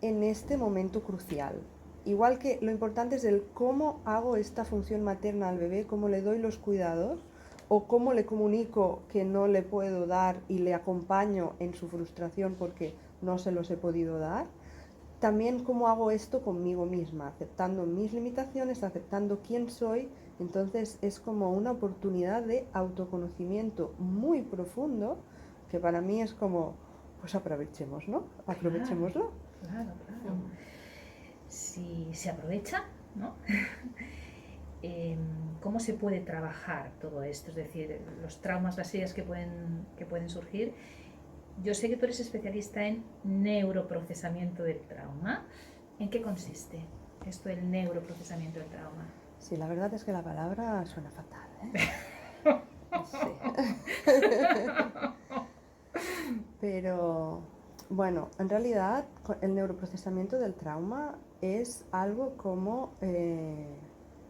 en este momento crucial? Igual que lo importante es el cómo hago esta función materna al bebé, cómo le doy los cuidados, o cómo le comunico que no le puedo dar y le acompaño en su frustración porque no se los he podido dar. También cómo hago esto conmigo misma, aceptando mis limitaciones, aceptando quién soy. Entonces es como una oportunidad de autoconocimiento muy profundo, que para mí es como, pues aprovechemos, ¿no? Aprovechémoslo. Claro, claro. Si se aprovecha, ¿no? ¿Cómo se puede trabajar todo esto? Es decir, los traumas, las heridas que pueden surgir. Yo sé que tú eres especialista en neuroprocesamiento del trauma. ¿En qué consiste esto del neuroprocesamiento del trauma? Sí, la verdad es que la palabra suena fatal, Pero, bueno, en realidad el neuroprocesamiento del trauma es algo como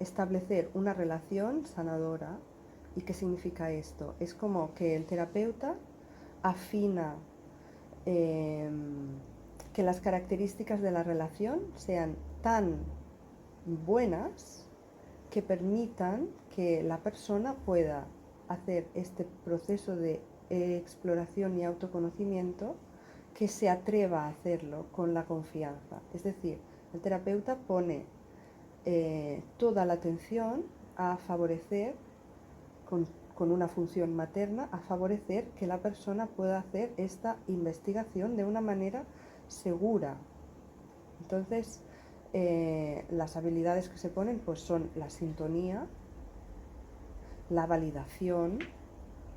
establecer una relación sanadora. ¿Y qué significa esto? Es como que el terapeuta afina que las características de la relación sean tan buenas que permitan que la persona pueda hacer este proceso de exploración y autoconocimiento, que se atreva a hacerlo con la confianza. Es decir, el terapeuta pone toda la atención a favorecer, con una función materna, a favorecer que la persona pueda hacer esta investigación de una manera segura. Entonces, las habilidades que se ponen pues son la sintonía, la validación,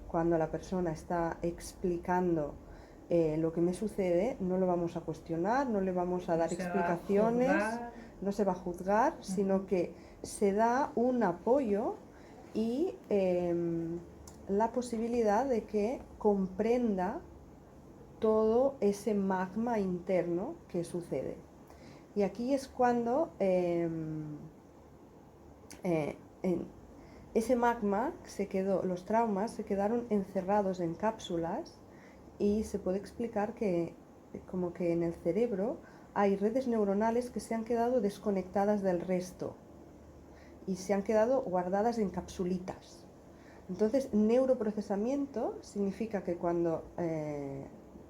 cuando la persona está explicando lo que me sucede, no lo vamos a cuestionar, no le vamos a dar explicaciones, no se va a juzgar, sino que se da un apoyo y la posibilidad de que comprenda todo ese magma interno que sucede. Y aquí es cuando ese magma los traumas se quedaron encerrados en cápsulas, y se puede explicar que como que en el cerebro hay redes neuronales que se han quedado desconectadas del resto y se han quedado guardadas en capsulitas. Entonces, neuroprocesamiento significa que cuando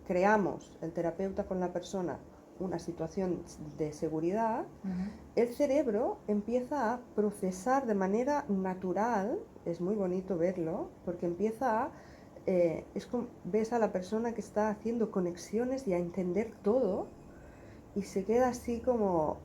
creamos, el terapeuta con la persona, una situación de seguridad, el cerebro empieza a procesar de manera natural, es muy bonito verlo, porque empieza a, ves a la persona que está haciendo conexiones y a entender todo, y se queda así como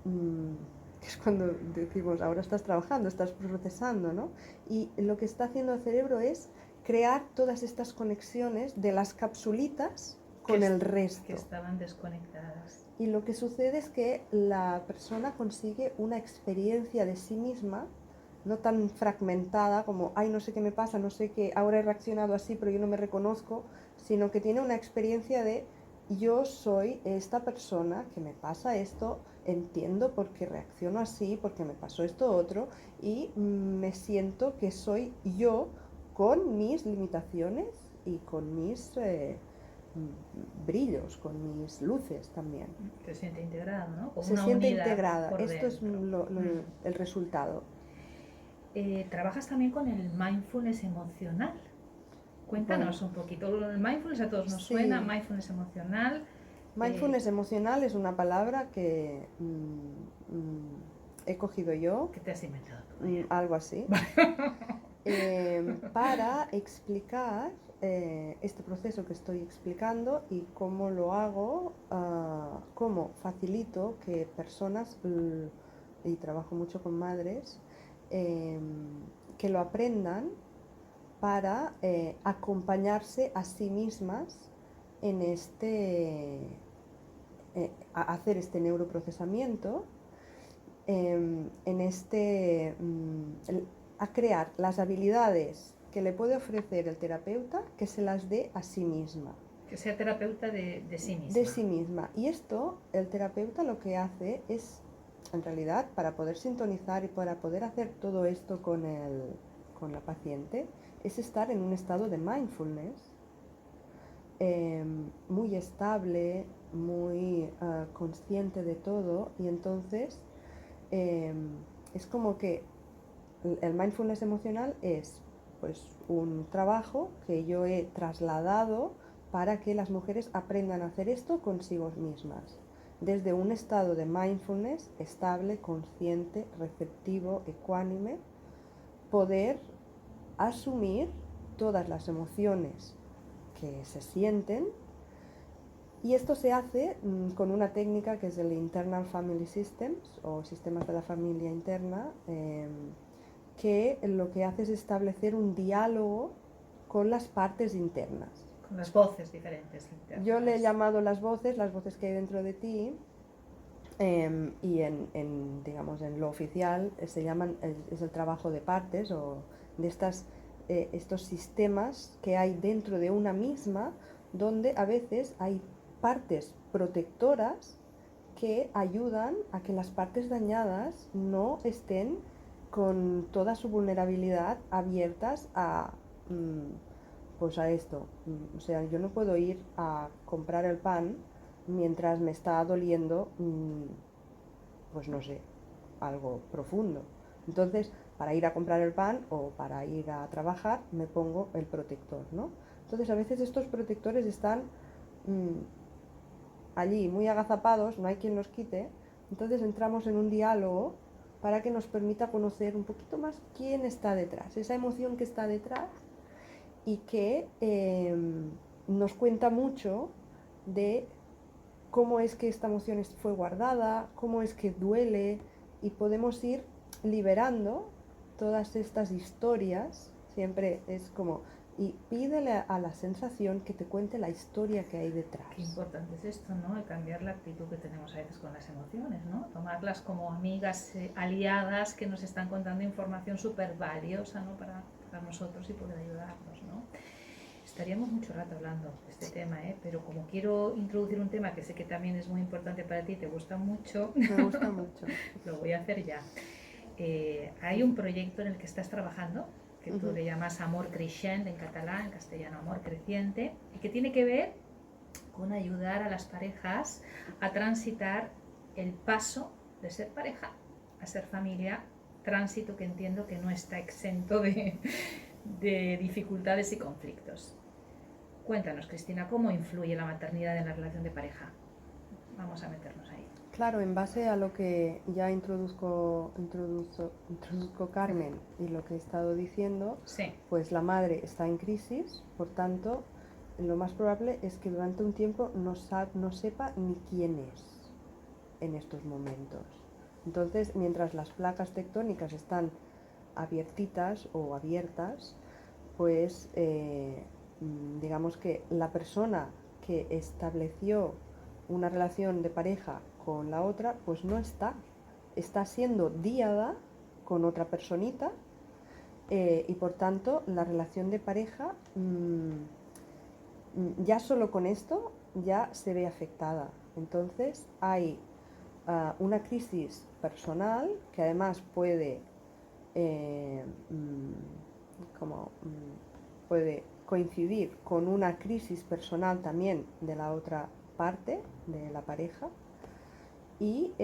que es cuando decimos, ahora estás trabajando, estás procesando, ¿no? Y lo que está haciendo el cerebro es crear todas estas conexiones de las capsulitas con el resto. Que estaban desconectadas. Y lo que sucede es que la persona consigue una experiencia de sí misma, no tan fragmentada como, ay, no sé qué me pasa, no sé qué, ahora he reaccionado así, pero yo no me reconozco, sino que tiene una experiencia de, yo soy esta persona que me pasa esto, entiendo por qué reacciono así, porque me pasó esto otro, y me siento que soy yo con mis limitaciones y con mis brillos, con mis luces también. Se siente integrado, ¿no? Como Se una siente unidad integrada. por Esto es dentro. el resultado. Trabajas también con el mindfulness emocional. Cuéntanos un poquito. El mindfulness a todos nos Sí. suena, mindfulness emocional. Mindfulness emocional es una palabra que he cogido yo, ¿Qué te has inventado tú? algo así, para explicar este proceso que estoy explicando y cómo lo hago, cómo facilito que personas, y trabajo mucho con madres, que lo aprendan para acompañarse a sí mismas en a hacer este neuroprocesamiento, a crear las habilidades que le puede ofrecer el terapeuta, que se las dé a sí misma. Que sea terapeuta de sí misma. De sí misma. Y esto, el terapeuta lo que hace es, en realidad, para poder sintonizar y para poder hacer todo esto con la paciente, es estar en un estado de mindfulness muy estable, muy consciente de todo, y entonces es como que el mindfulness emocional es pues un trabajo que yo he trasladado para que las mujeres aprendan a hacer esto consigo mismas, desde un estado de mindfulness estable, consciente, receptivo, ecuánime, poder asumir todas las emociones que se sienten, y esto se hace con una técnica que es el Internal Family Systems o sistemas de la familia interna, que lo que hace es establecer un diálogo con las partes internas. Con las voces diferentes internas. Yo le he llamado las voces que hay dentro de ti, y digamos, en lo oficial se llaman, es el trabajo de partes o de estos sistemas que hay dentro de una misma, donde a veces hay partes protectoras que ayudan a que las partes dañadas no estén con toda su vulnerabilidad abiertas a, pues a esto. O sea, yo no puedo ir a comprar el pan mientras me está doliendo, pues no sé, algo profundo. Entonces, para ir a comprar el pan o para ir a trabajar, me pongo el protector, ¿no? Entonces, a veces estos protectores están allí muy agazapados, no hay quien los quite. Entonces entramos en un diálogo para que nos permita conocer un poquito más quién está detrás, esa emoción que está detrás, y que nos cuenta mucho de cómo es que esta emoción fue guardada, cómo es que duele, y podemos ir liberando todas estas historias. Siempre es como, y pídele a la sensación que te cuente la historia que hay detrás. Qué importante es esto, ¿no? De cambiar la actitud que tenemos a veces con las emociones, ¿no? Tomarlas como amigas, aliadas que nos están contando información súper valiosa, ¿no? Para nosotros y poder ayudarnos, ¿no? Estaríamos mucho rato hablando de este tema, pero como quiero introducir un tema que sé que también es muy importante para ti, te gusta mucho, Me gusta mucho. lo voy a hacer ya. Hay un proyecto en el que estás trabajando, que tú le llamas Amor Creixent en catalán, en castellano Amor Creciente, y que tiene que ver con ayudar a las parejas a transitar el paso de ser pareja a ser familia, tránsito que entiendo que no está exento de dificultades y conflictos. Cuéntanos, Cristina, ¿cómo influye la maternidad en la relación de pareja? Vamos a meternos ahí. Claro, en base a lo que ya introduzco Carmen y lo que he estado diciendo, sí. Pues la madre está en crisis, por tanto, lo más probable es que durante un tiempo no sepa ni quién es en estos momentos. Entonces, mientras las placas tectónicas están abiertitas o abiertas, pues digamos que la persona que estableció una relación de pareja con la otra, pues no está siendo díada con otra personita, y por tanto la relación de pareja ya solo con esto ya se ve afectada. Entonces hay una crisis personal que además puede puede coincidir con una crisis personal también de la otra parte de la pareja, y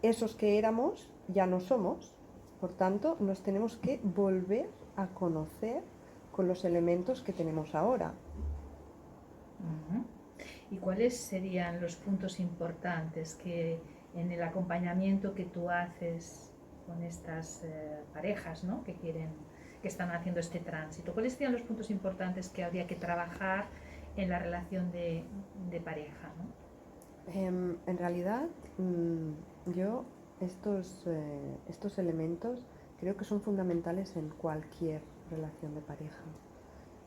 esos que éramos ya no somos, por tanto nos tenemos que volver a conocer con los elementos que tenemos ahora. Ujú. ¿Y cuáles serían los puntos importantes que en el acompañamiento que tú haces con estas parejas, ¿no? que están haciendo este tránsito? ¿Cuáles serían los puntos importantes que habría que trabajar en la relación de pareja, ¿no? En realidad, yo estos elementos creo que son fundamentales en cualquier relación de pareja,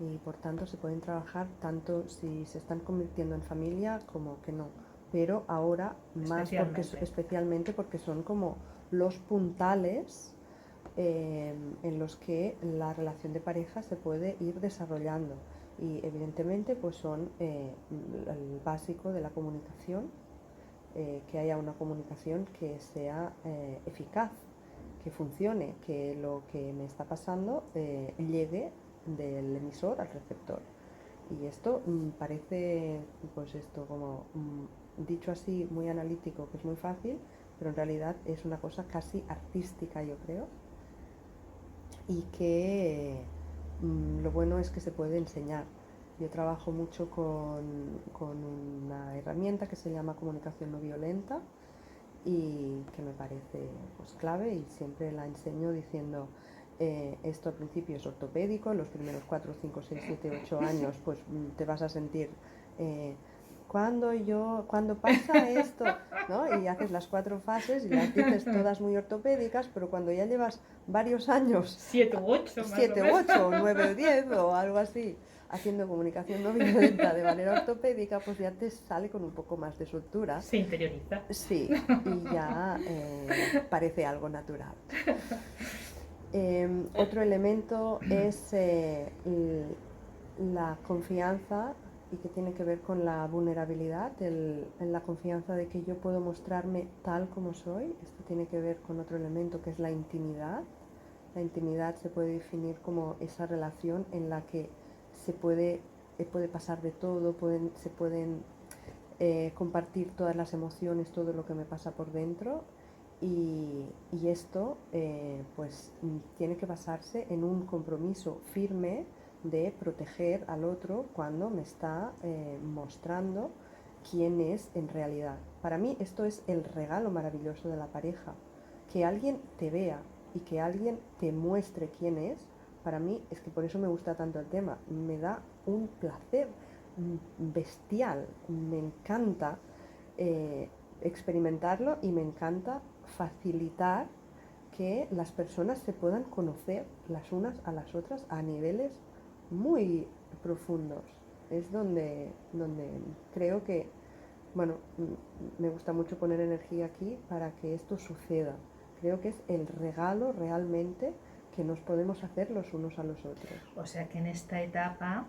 y por tanto se pueden trabajar tanto si se están convirtiendo en familia como que no, pero ahora más especialmente porque son como los puntales en los que la relación de pareja se puede ir desarrollando, y evidentemente pues son el básico de la comunicación, que haya una comunicación que sea eficaz, que funcione, que lo que me está pasando llegue del emisor al receptor. Y esto parece, pues esto como dicho así muy analítico, que es muy fácil, pero en realidad es una cosa casi artística, yo creo, y que lo bueno es que se puede enseñar. Yo trabajo mucho con una herramienta que se llama comunicación no violenta, y que me parece pues clave, y siempre la enseño diciendo esto al principio es ortopédico, los primeros 4, 5, 6, 7, 8 años pues te vas a sentir cuando pasa esto, ¿no? Y haces las 4 fases y las dices todas muy ortopédicas, pero cuando ya llevas varios años, 7 u 8, 7 u 8, 9 o 10 o algo así, haciendo comunicación no violenta de manera ortopédica, pues ya te sale con un poco más de soltura. Se interioriza. Sí, y ya parece algo natural. Otro elemento es la confianza, y que tiene que ver con la vulnerabilidad, la confianza de que yo puedo mostrarme tal como soy. Esto tiene que ver con otro elemento que es la intimidad. La intimidad se puede definir como esa relación en la que se puede pasar de todo, se pueden compartir todas las emociones, todo lo que me pasa por dentro, y esto pues tiene que basarse en un compromiso firme de proteger al otro cuando me está mostrando quién es en realidad. Para mí esto es el regalo maravilloso de la pareja, que alguien te vea y que alguien te muestre quién es. Para mí es que por eso me gusta tanto el tema, me da un placer bestial, me encanta experimentarlo, y me encanta facilitar que las personas se puedan conocer las unas a las otras a niveles muy profundos. Es donde creo que, bueno, me gusta mucho poner energía aquí para que esto suceda. Creo que es el regalo realmente que nos podemos hacer los unos a los otros. O sea que en esta etapa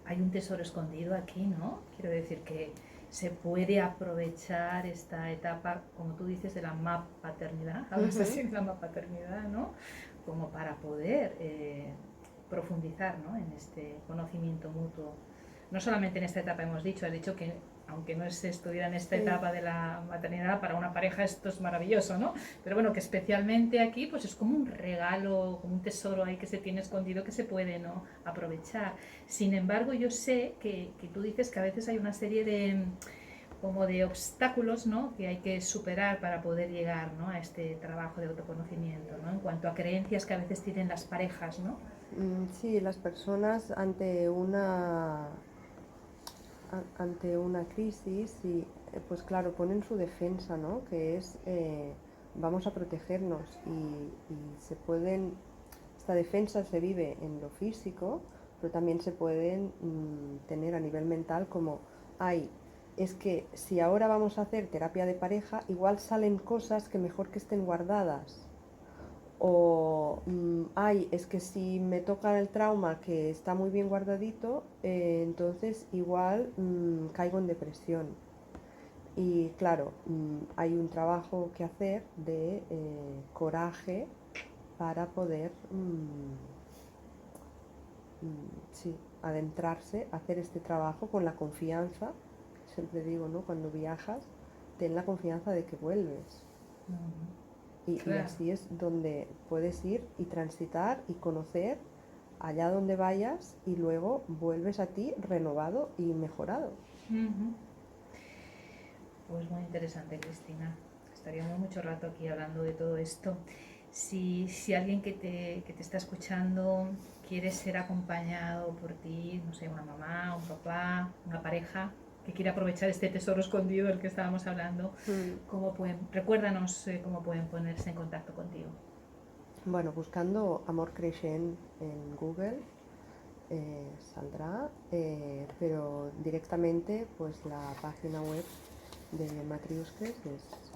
hay un tesoro escondido aquí, ¿no? Quiero decir que se puede aprovechar esta etapa, como tú dices, de la paternidad, hablas así de la paternidad, ¿no? Como para poder profundizar, ¿no? En este conocimiento mutuo. No solamente en esta etapa hemos dicho, has dicho que aunque no se estuviera en esta etapa de la maternidad, para una pareja esto es maravilloso, ¿no? Pero bueno, que especialmente aquí pues es como un regalo, como un tesoro ahí que se tiene escondido que se puede, ¿no?, aprovechar. Sin embargo, yo sé que tú dices que a veces hay una serie de como de obstáculos, ¿no?, que hay que superar para poder llegar, ¿no?, a este trabajo de autoconocimiento, ¿no?, en cuanto a creencias que a veces tienen las parejas, ¿no? Sí, las personas ante ante una crisis y pues claro, ponen su defensa, ¿no? Que es vamos a protegernos y se pueden, esta defensa se vive en lo físico, pero también se pueden tener a nivel mental como, ay, es que si ahora vamos a hacer terapia de pareja, igual salen cosas que mejor que estén guardadas. O, ay, es que si me toca el trauma que está muy bien guardadito, entonces igual caigo en depresión. Y claro, hay un trabajo que hacer de coraje para poder sí, adentrarse, hacer este trabajo con la confianza. Siempre digo, ¿no? Cuando viajas, ten la confianza de que vuelves. Y Claro. así es donde puedes ir y transitar y conocer allá donde vayas y luego vuelves a ti renovado y mejorado. Ujú. Pues muy interesante, Cristina. Estaríamos mucho rato aquí hablando de todo esto. Si alguien que te está escuchando quiere ser acompañado por ti, no sé, una mamá, un papá, una pareja, que quiere aprovechar este tesoro escondido del que estábamos hablando, recuérdanos cómo pueden ponerse en contacto contigo. Bueno, buscando Amor Creixent en Google saldrá, pero directamente pues la página web de Matriuskes es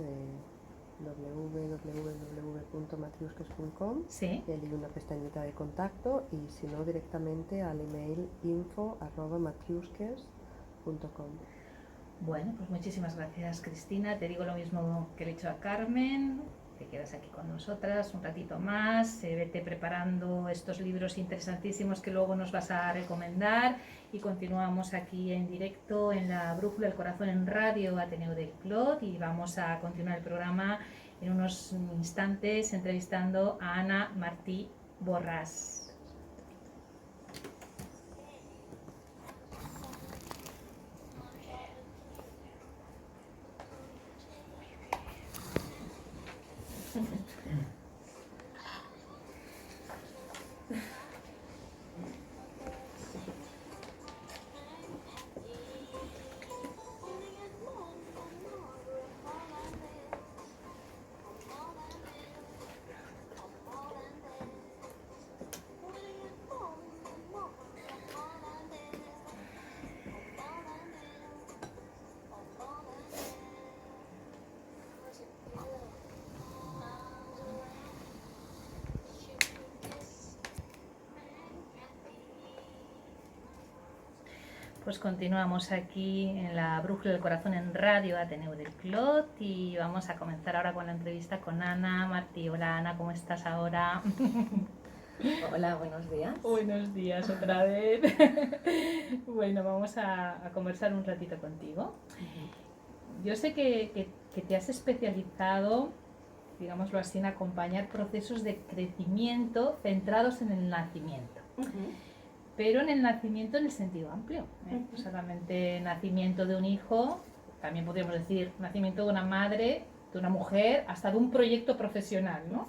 www.matriuskes.com Sí. y hay una pestañita de contacto y si no directamente al email info@matriuskes.com. Bueno, pues muchísimas gracias, Cristina. Te digo lo mismo que le he dicho a Carmen. Te quedas aquí con nosotras un ratito más, vete preparando estos libros interesantísimos que luego nos vas a recomendar y continuamos aquí en directo en la Brújula del Corazón en Radio Ateneo del Clot y vamos a continuar el programa en unos instantes entrevistando a Ana Martí Borràs. Pues continuamos aquí en la Brújula del Corazón en Radio Ateneo del Clot y vamos a comenzar ahora con la entrevista con Ana Martí. Hola Ana, ¿cómo estás ahora? Hola, buenos días. Buenos días otra vez. Bueno, vamos a conversar un ratito contigo. Yo sé que te has especializado, digámoslo así, en acompañar procesos de crecimiento centrados en el nacimiento. Pero en el nacimiento en el sentido amplio, no solamente nacimiento de un hijo, también podríamos decir nacimiento de una madre, de una mujer, hasta de un proyecto profesional, ¿no?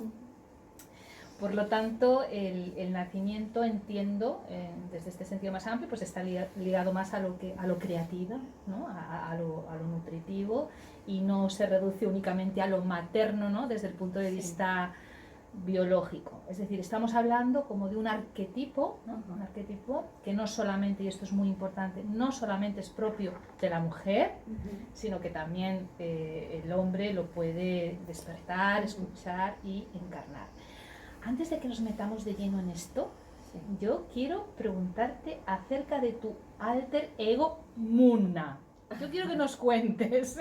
Por lo tanto, el nacimiento, entiendo, desde este sentido más amplio, pues está ligado más a lo creativo, ¿no? a lo nutritivo, y no se reduce únicamente a lo materno, ¿no? Desde el punto de vista biológico. Es decir, estamos hablando como de un arquetipo, ¿no? Un arquetipo que no solamente, y esto es muy importante, no solamente es propio de la mujer, sino que también el hombre lo puede despertar, escuchar y encarnar. Antes de que nos metamos de lleno en esto, yo quiero preguntarte acerca de tu alter ego Munna. Yo quiero que nos cuentes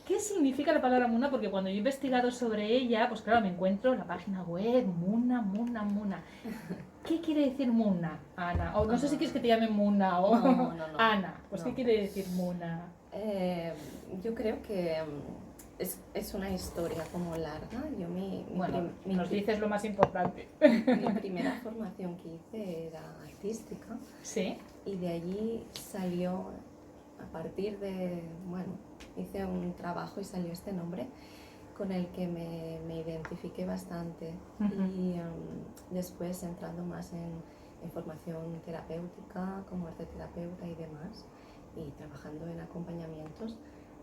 qué significa la palabra Munna, porque cuando yo he investigado sobre ella, pues claro, me encuentro en la página web, Munna. ¿Qué quiere decir Munna, Ana? O no sé si quieres que te llame Munna o No. Ana. Pues no. ¿qué quiere decir Munna? Yo creo que es una historia como larga. Yo Nos dices lo más importante. Mi primera formación que hice era artística. Sí. Y de allí salió, a partir de, hice un trabajo y salió este nombre con el que me identifiqué bastante. Y después entrando más en formación terapéutica, como arteterapeuta y demás, y trabajando en acompañamientos,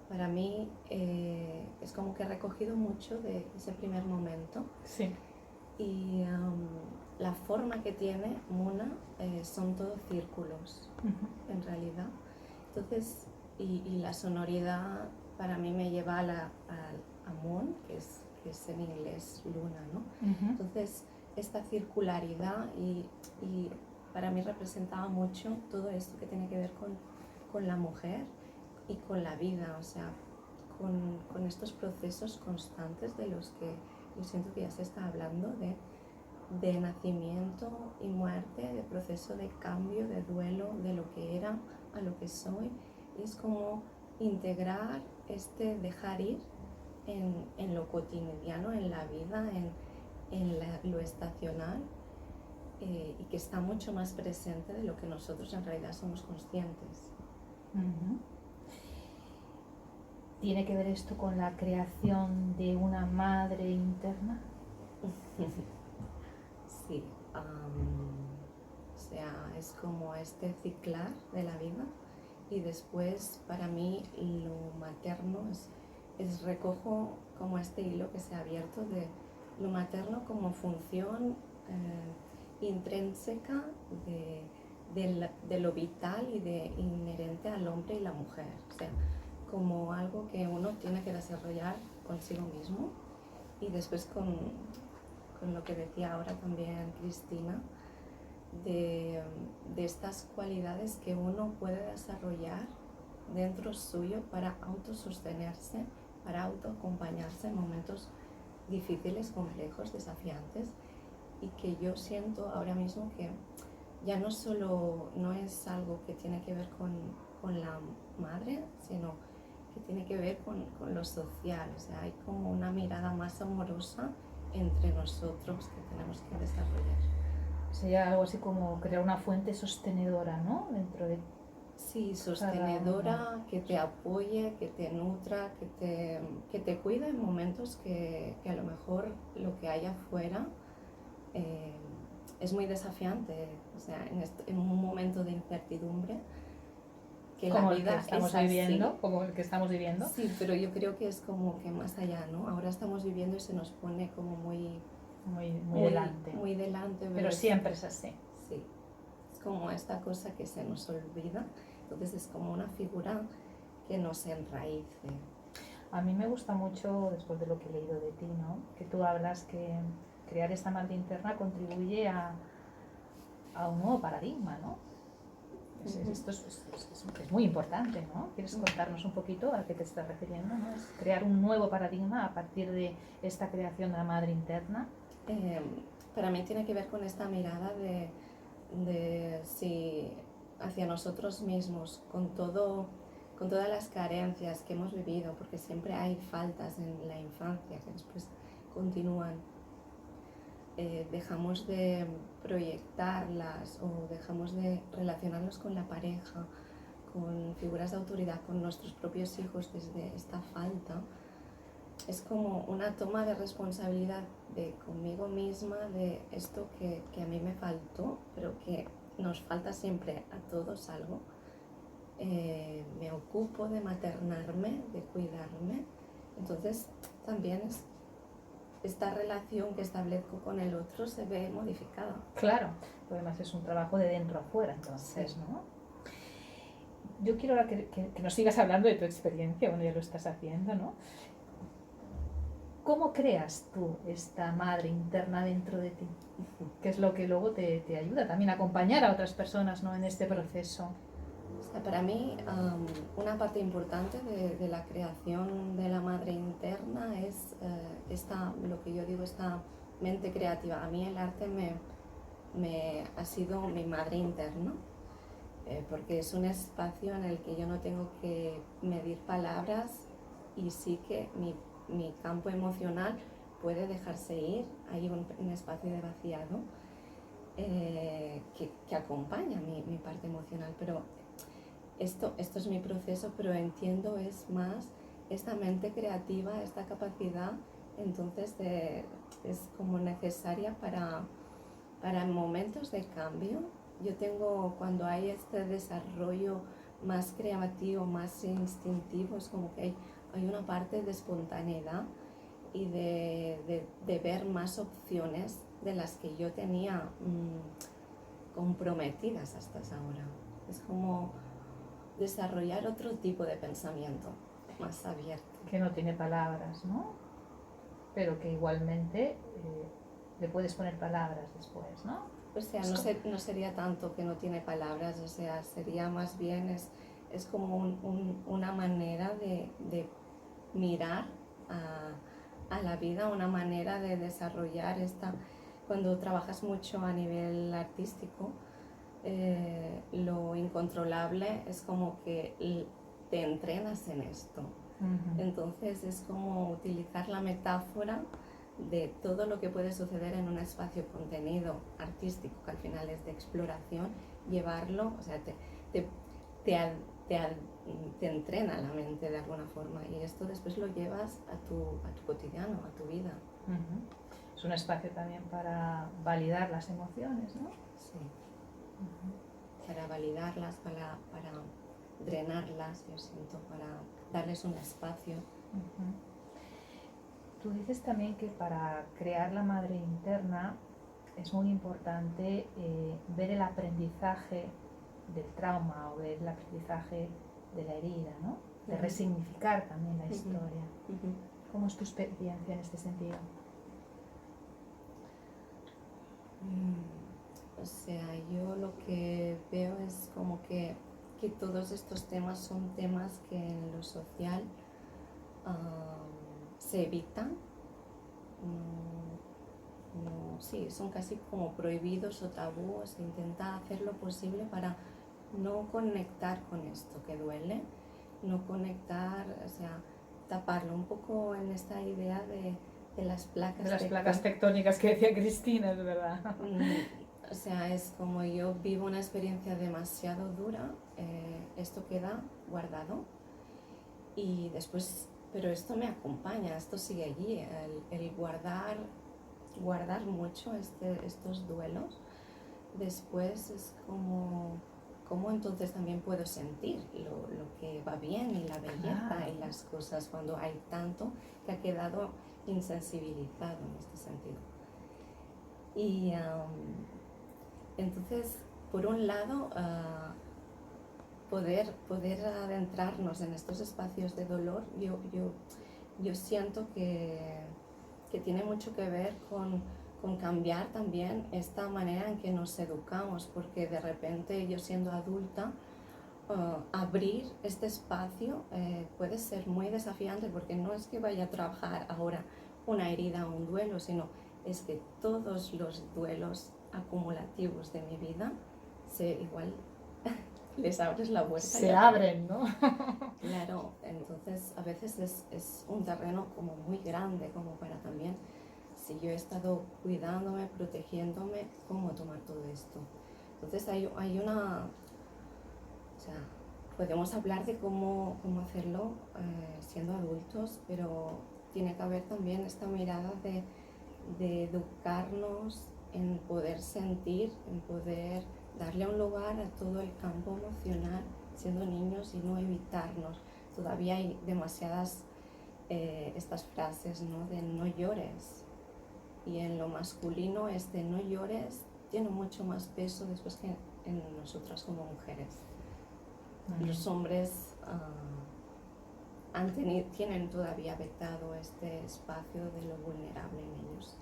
para mí es como que he recogido mucho de ese primer momento. Sí. Y la forma que tiene Muna son todos círculos, en realidad. Entonces, y la sonoridad para mí me lleva a Moon, que es en inglés luna, ¿no? Entonces, esta circularidad y para mí representaba mucho todo esto que tiene que ver con la mujer y con la vida, o sea, con estos procesos constantes de los que yo siento que ya se está hablando de nacimiento y muerte, de proceso de cambio, de duelo, de lo que era a lo que soy. Y es como integrar dejar ir en lo cotidiano, en la vida, lo estacional, y que está mucho más presente de lo que nosotros en realidad somos conscientes. ¿Tiene que ver esto con la creación de una madre interna? Sí, o sea, es como este ciclar de la vida, y después para mí lo materno es recojo como este hilo que se ha abierto de lo materno como función intrínseca de lo vital y de inherente al hombre y la mujer, o sea, como algo que uno tiene que desarrollar consigo mismo, y después con lo que decía ahora también Cristina, de estas cualidades que uno puede desarrollar dentro suyo para autosostenerse, para autoacompañarse en momentos difíciles, complejos, desafiantes, y que yo siento ahora mismo que ya no solo no es algo que tiene que ver con la madre, sino que tiene que ver con lo social, o sea, hay como una mirada más amorosa entre nosotros que tenemos que desarrollar. Sería algo así como crear una fuente sostenedora, ¿no? Dentro de... Sí, sostenedora, que te apoye, que te nutra, que te cuida en momentos que a lo mejor lo que hay afuera es muy desafiante, o sea, en un momento de incertidumbre, que como la vida el que estamos es así. viviendo, como el que estamos viviendo. Sí, pero yo creo que es como que más allá, ¿no? Ahora estamos viviendo y se nos pone como muy delante. Muy delante. Pero siempre es así. Sí, es como esta cosa que se nos olvida, entonces es como una figura que nos enraíce. A mí me gusta mucho, después de lo que he leído de ti, ¿no? Que tú hablas que crear esta madre interna contribuye a un nuevo paradigma, ¿no? Esto es muy importante, ¿no? ¿Quieres contarnos un poquito a qué te estás refiriendo, ¿no? Es crear un nuevo paradigma a partir de esta creación de la madre interna. Para mí tiene que ver con esta mirada de si hacia nosotros mismos, con todas las carencias que hemos vivido, porque siempre hay faltas en la infancia que después continúan. Dejamos de proyectarlas o dejamos de relacionarnos con la pareja, con figuras de autoridad, con nuestros propios hijos desde esta falta. Es como una toma de responsabilidad de conmigo misma, de esto que a mí me faltó, pero que nos falta siempre a todos algo. Me ocupo de maternarme, de cuidarme. Entonces también esta relación que establezco con el otro se ve modificada. Claro, además es un trabajo de dentro a fuera, entonces, Sí. ¿no? Yo quiero ahora que nos sigas hablando de tu experiencia, bueno, ya lo estás haciendo, ¿no? ¿Cómo creas tú esta madre interna dentro de ti? ¿Qué es lo que luego te ayuda también a acompañar a otras personas, ¿no? En este proceso? O sea, para mí, una parte importante de la creación de la madre interna es lo que yo digo, esta mente creativa. A mí el arte me ha sido mi madre interna, porque es un espacio en el que yo no tengo que medir palabras, y sí que mi campo emocional puede dejarse ir. Hay un espacio de vaciado que acompaña mi parte emocional, pero esto es mi proceso, pero entiendo es más esta mente creativa, esta capacidad, entonces es como necesaria para momentos de cambio. Yo tengo, cuando hay este desarrollo más creativo, más instintivo, es como que hay una parte de espontaneidad y de ver más opciones de las que yo tenía comprometidas hasta ahora. Es como desarrollar otro tipo de pensamiento más abierto. Que no tiene palabras, ¿no? Pero que igualmente le puedes poner palabras después, ¿no? O sea, no sería tanto que no tiene palabras, o sea, sería más bien, es como una manera de mirar a la vida, una manera de desarrollar cuando trabajas mucho a nivel artístico, lo incontrolable es como que te entrenas en esto. Entonces es como utilizar la metáfora de todo lo que puede suceder en un espacio contenido artístico, que al final es de exploración, llevarlo, o sea, te entrena la mente de alguna forma, y esto después lo llevas a tu cotidiano, a tu vida. Es un espacio también para validar las emociones, ¿no? Sí. Para validarlas, para drenarlas, yo siento, para darles un espacio. Tú dices también que para crear la madre interna es muy importante ver el aprendizaje del trauma o ver el aprendizaje de la herida, ¿no? De resignificar también la historia. ¿Cómo es tu experiencia en este sentido? O sea, yo lo que veo es como que todos estos temas son temas que en lo social se evitan. Sí, son casi como prohibidos o tabúes. Se intenta hacer lo posible para no conectar con esto que duele, no conectar, o sea, taparlo un poco en esta idea de las placas. De las placas tectónicas que decía Cristina, es verdad. O sea, es como yo vivo una experiencia demasiado dura, esto queda guardado y después, pero esto me acompaña, esto sigue allí, el guardar mucho estos duelos. Después es como entonces también puedo sentir lo que va bien y la belleza y las cosas cuando hay tanto que ha quedado insensibilizado en este sentido. Y entonces, por un lado, poder adentrarnos en estos espacios de dolor, yo siento que tiene mucho que ver con cambiar también esta manera en que nos educamos, porque de repente yo siendo adulta, abrir este espacio puede ser muy desafiante, porque no es que vaya a trabajar ahora una herida o un duelo, sino es que todos los duelos acumulativos de mi vida igual les abres la puerta. Se abren, ¿no? Claro, entonces a veces es un terreno como muy grande, como para también, si yo he estado cuidándome, protegiéndome, ¿cómo tomar todo esto? Entonces hay una, o sea, podemos hablar de cómo hacerlo siendo adultos, pero tiene que haber también esta mirada de educarnos en poder sentir, en poder darle un lugar a todo el campo emocional siendo niños y no evitarnos. Todavía hay demasiadas estas frases, ¿no? De no llores, y en lo masculino este no llores tiene mucho más peso después que en nosotras como mujeres. Los hombres tienen todavía vetado este espacio de lo vulnerable en ellos,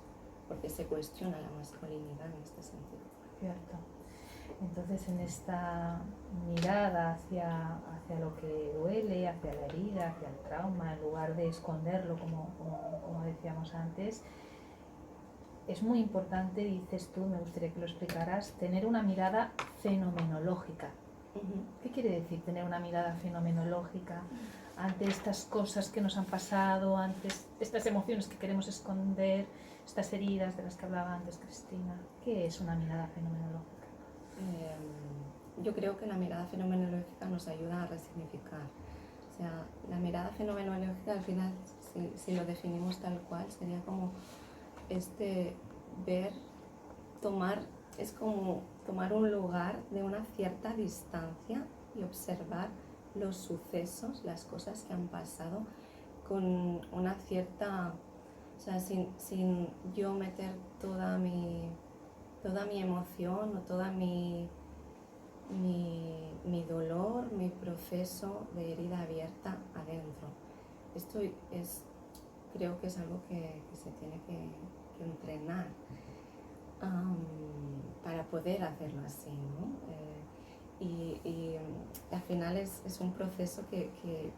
porque se cuestiona la masculinidad en este sentido. Cierto. Entonces, en esta mirada hacia lo que duele, hacia la herida, hacia el trauma, en lugar de esconderlo, como decíamos antes, es muy importante, dices tú, me gustaría que lo explicaras, tener una mirada fenomenológica. ¿Qué quiere decir tener una mirada fenomenológica ante estas cosas que nos han pasado, ante estas emociones que queremos esconder, estas heridas de las que hablaba antes Cristina? ¿Qué es una mirada fenomenológica? Yo creo que la mirada fenomenológica nos ayuda a resignificar. O sea, la mirada fenomenológica al final, si lo definimos tal cual, sería como es como tomar un lugar de una cierta distancia y observar los sucesos, las cosas que han pasado con una cierta, o sea, sin yo meter toda mi emoción o toda mi dolor, mi proceso de herida abierta adentro. Esto creo que es algo que se tiene que entrenar para poder hacerlo así, ¿no? Y al final es un proceso que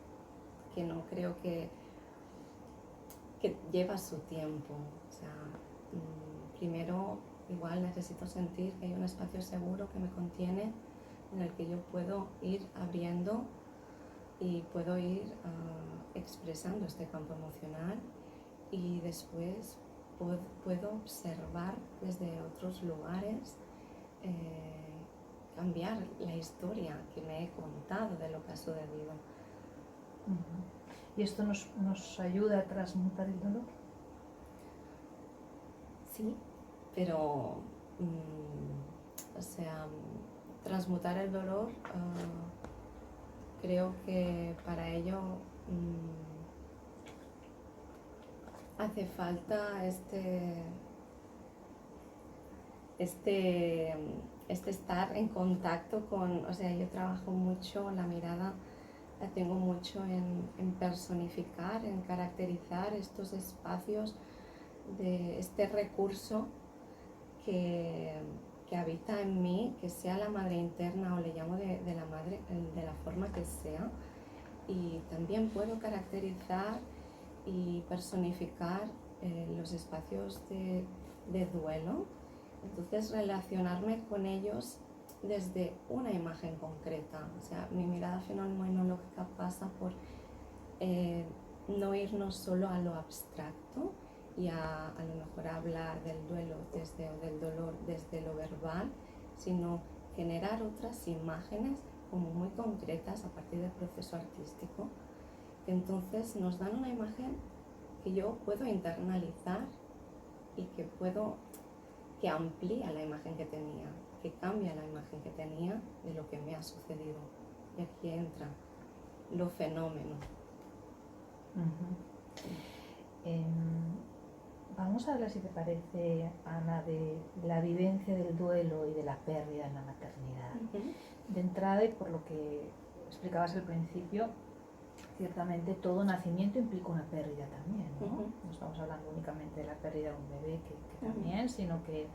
no creo que lleva su tiempo. O sea, primero igual necesito sentir que hay un espacio seguro que me contiene, en el que yo puedo ir abriendo y puedo ir expresando este campo emocional, y después puedo observar desde otros lugares, cambiar la historia que me he contado de lo que ha sucedido. ¿Y esto nos ayuda a transmutar el dolor? Sí, pero o sea, transmutar el dolor, creo que para ello hace falta este estar en contacto con, o sea, yo trabajo mucho la mirada, la tengo mucho en personificar, en caracterizar estos espacios de este recurso que habita en mí, que sea la madre interna, o le llamo de la madre, de la forma que sea. Y también puedo caracterizar y personificar los espacios de duelo. Entonces, relacionarme con ellos desde una imagen concreta. O sea, mi mirada fenomenológica pasa por no irnos solo a lo abstracto y a lo mejor hablar del duelo o del dolor desde lo verbal, sino generar otras imágenes como muy concretas a partir del proceso artístico, que entonces nos dan una imagen que yo puedo internalizar y que amplía la imagen que tenía, que cambia la imagen que tenía de lo que me ha sucedido. Y aquí entra lo fenómeno. Vamos a hablar, si te parece, Ana, de la vivencia del duelo y de la pérdida en la maternidad. De entrada, y por lo que explicabas al principio, ciertamente todo nacimiento implica una pérdida también, ¿no? No estamos hablando únicamente de la pérdida de un bebé, que también, sino que,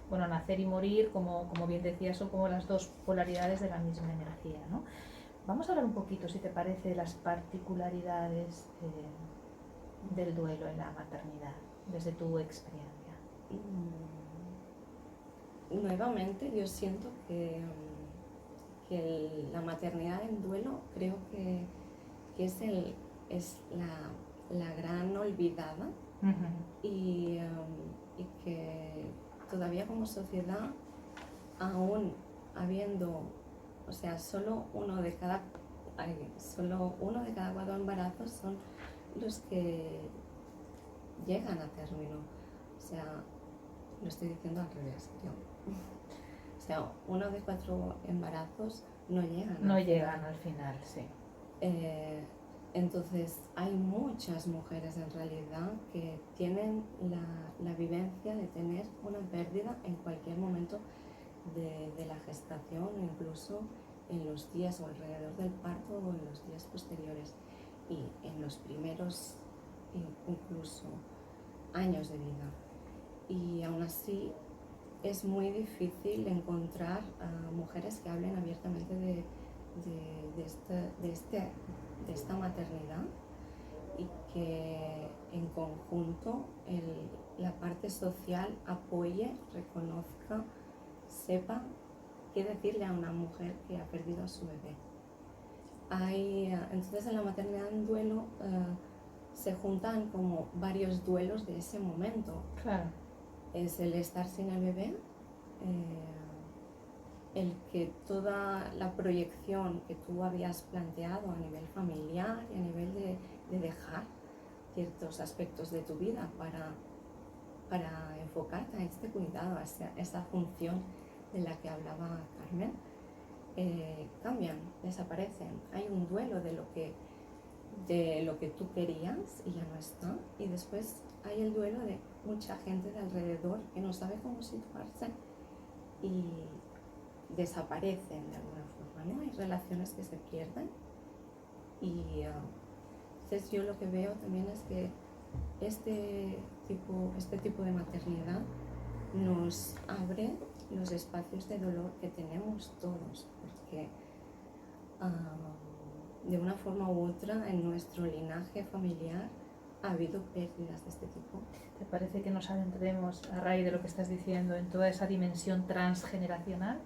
bueno, nacer y morir, como bien decías, son como las dos polaridades de la misma energía, ¿no? Vamos a hablar un poquito, si te parece, de las particularidades del duelo en la maternidad, desde tu experiencia. Nuevamente, yo siento que la maternidad en duelo creo que es la gran olvidada, y que todavía como sociedad, aún habiendo, o sea, solo uno de cada 4 embarazos son los que llegan a término. O sea, lo estoy diciendo al revés, creo. O sea, 1 de 4 embarazos no llegan al final, sí. Entonces, hay muchas mujeres en realidad que tienen la vivencia de tener una pérdida en cualquier momento de la gestación, o incluso en los días o alrededor del parto o en los días posteriores, y en los primeros incluso años de vida. Y aún así es muy difícil encontrar mujeres que hablen abiertamente de esta maternidad, y que en conjunto la parte social apoye, reconozca, sepa qué decirle a una mujer que ha perdido a su bebé. Entonces, en la maternidad en duelo se juntan como varios duelos de ese momento. Claro. Es el estar sin el bebé, el que toda la proyección que tú habías planteado a nivel familiar y a nivel de dejar ciertos aspectos de tu vida para enfocarte a este cuidado, a esa función de la que hablaba Carmen, cambian, desaparecen. Hay un duelo de lo que tú querías y ya no está. Y después hay el duelo de mucha gente de alrededor que no sabe cómo situarse y desaparecen de alguna forma, ¿no? Hay relaciones que se pierden y entonces yo lo que veo también es que este tipo de maternidad nos abre los espacios de dolor que tenemos todos, porque de una forma u otra en nuestro linaje familiar ha habido pérdidas de este tipo. ¿Te parece que nos adentremos, a raíz de lo que estás diciendo, en toda esa dimensión transgeneracional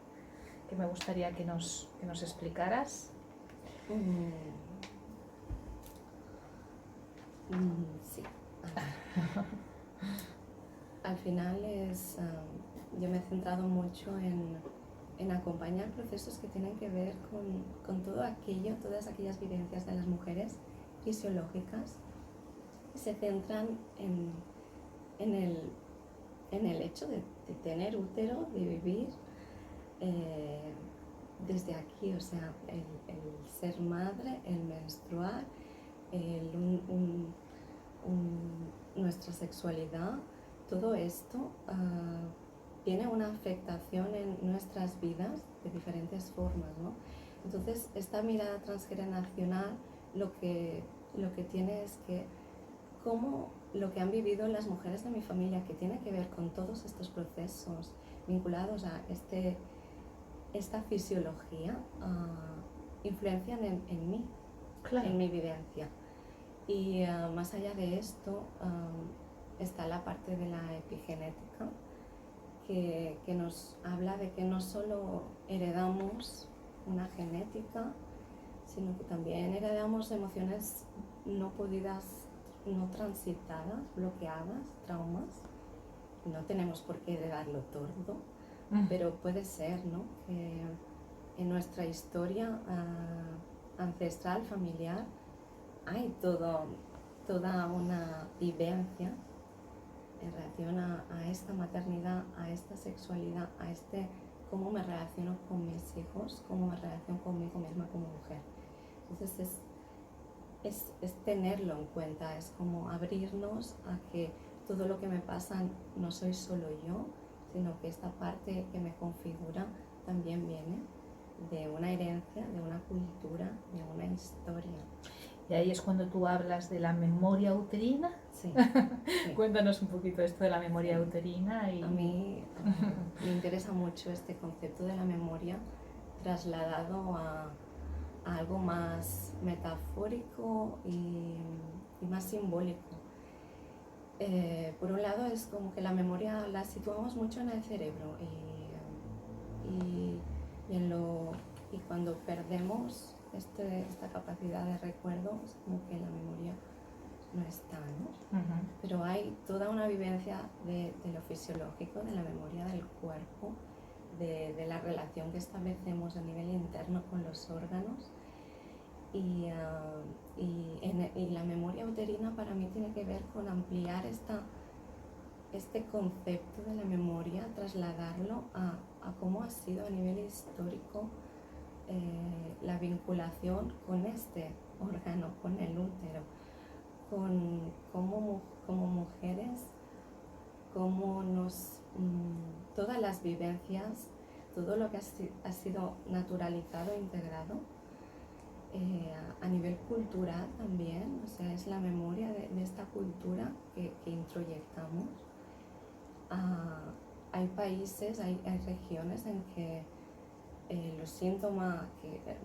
que me gustaría que nos explicaras? Sí. Al final yo me he centrado mucho en acompañar procesos que tienen que ver con todo aquello, todas aquellas vivencias de las mujeres fisiológicas que se centran en el hecho de tener útero, de vivir desde aquí, o sea, el ser madre, el menstruar, nuestra sexualidad, todo esto tiene una afectación en nuestras vidas de diferentes formas, ¿no? Entonces, esta mirada transgeneracional lo que tiene es que cómo lo que han vivido las mujeres de mi familia, que tiene que ver con todos estos procesos vinculados a esta fisiología, influencian en mí, Claro. en mi vivencia. Y más allá de esto está la parte de la epigenética que nos habla de que no solo heredamos una genética, sino que también heredamos emociones no podidas, no transitadas, bloqueadas, traumas. No tenemos por qué heredarlo todo, pero puede ser, ¿no? Que en nuestra historia ancestral, familiar, hay toda una vivencia en relación a esta maternidad, a esta sexualidad, a cómo me relaciono con mis hijos, cómo me relaciono conmigo misma como mujer. Entonces es tenerlo en cuenta, es como abrirnos a que todo lo que me pasa no soy solo yo, sino que esta parte que me configura también viene de una herencia, de una cultura, de una historia. Y ahí es cuando tú hablas de la memoria uterina. Sí, sí. Cuéntanos un poquito esto de la memoria uterina. Y... A mí me interesa mucho este concepto de la memoria trasladado a algo más metafórico y más simbólico. Por un lado es como que la memoria la situamos mucho en el cerebro y cuando perdemos esta capacidad de recuerdo es como que la memoria no está, ¿no? Pero hay toda una vivencia de lo fisiológico, de la memoria del cuerpo, de la relación que establecemos a nivel interno con los órganos. Y la memoria uterina para mí tiene que ver con ampliar este concepto de la memoria, trasladarlo a cómo ha sido a nivel histórico la vinculación con este órgano, con el útero, con como mujeres, cómo todas las vivencias, todo lo que ha sido naturalizado e integrado a nivel cultural también, o sea, es la memoria de esta cultura que introyectamos. Hay países, hay regiones en que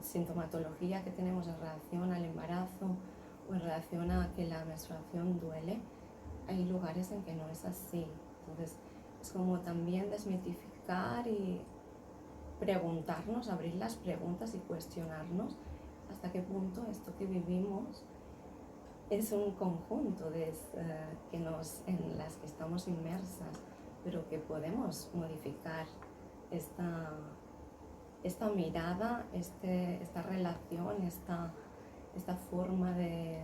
sintomatología que tenemos en relación al embarazo o en relación a que la menstruación duele, hay lugares en que no es así. Entonces, es como también desmitificar y preguntarnos, abrir las preguntas y cuestionarnos hasta qué punto esto que vivimos es un conjunto en las que estamos inmersas, pero que podemos modificar esta mirada, esta relación, esta forma de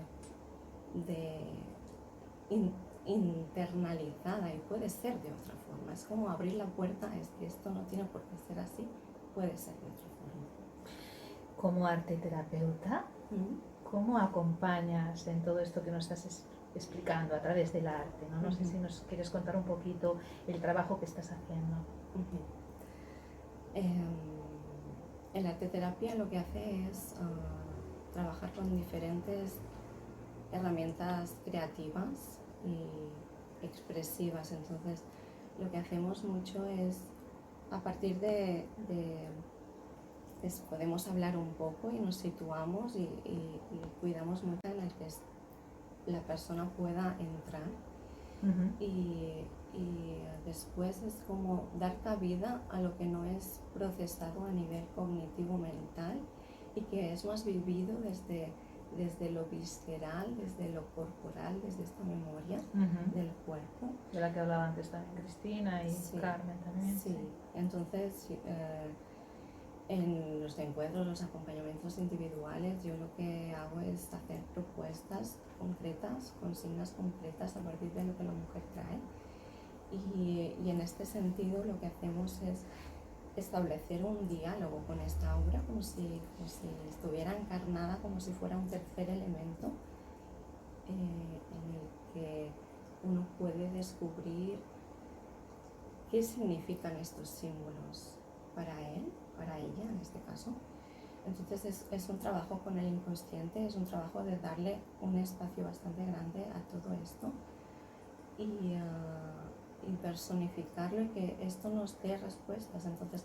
internalizada, y puede ser de otra forma. Es como abrir la puerta, es que esto no tiene por qué ser así, puede ser de otra forma. como arteterapeuta, ¿cómo acompañas en todo esto que nos estás explicando a través del arte, ¿no? No sé si nos quieres contar un poquito el trabajo que estás haciendo. El arteterapia lo que hace es trabajar con diferentes herramientas creativas y expresivas. Entonces, lo que hacemos mucho es, a partir de podemos hablar un poco y nos situamos y cuidamos mucho en el que la persona pueda entrar. Y después es como dar cabida a lo que no es procesado a nivel cognitivo mental y que es más vivido desde lo visceral, desde lo corporal, desde esta memoria del cuerpo. De la que hablaba antes también Cristina y Carmen también. Sí, entonces en los encuentros, los acompañamientos individuales, yo lo que hago es hacer propuestas concretas, consignas concretas a partir de lo que la mujer trae. Y en este sentido lo que hacemos es establecer un diálogo con esta obra como si estuviera encarnada, como si fuera un tercer elemento en el que uno puede descubrir qué significan estos símbolos para él, para ella en este caso. Entonces es un trabajo con el inconsciente, es un trabajo de darle un espacio bastante grande a todo esto y personificarlo y que esto nos dé respuestas. Entonces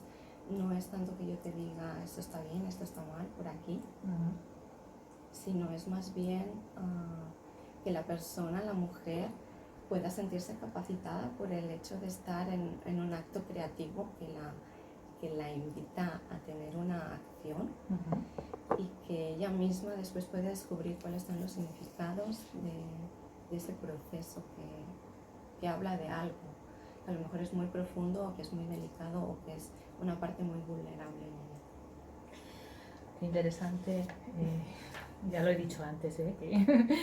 no es tanto que yo te diga esto está bien, esto está mal por aquí, sino es más bien que la persona, la mujer, pueda sentirse capacitada por el hecho de estar en un acto creativo que la invita a tener una acción y que ella misma después puede descubrir cuáles son los significados de ese proceso que habla de algo, que a lo mejor es muy profundo o que es muy delicado o que es una parte muy vulnerable en ella. Qué interesante, ya lo he dicho antes, que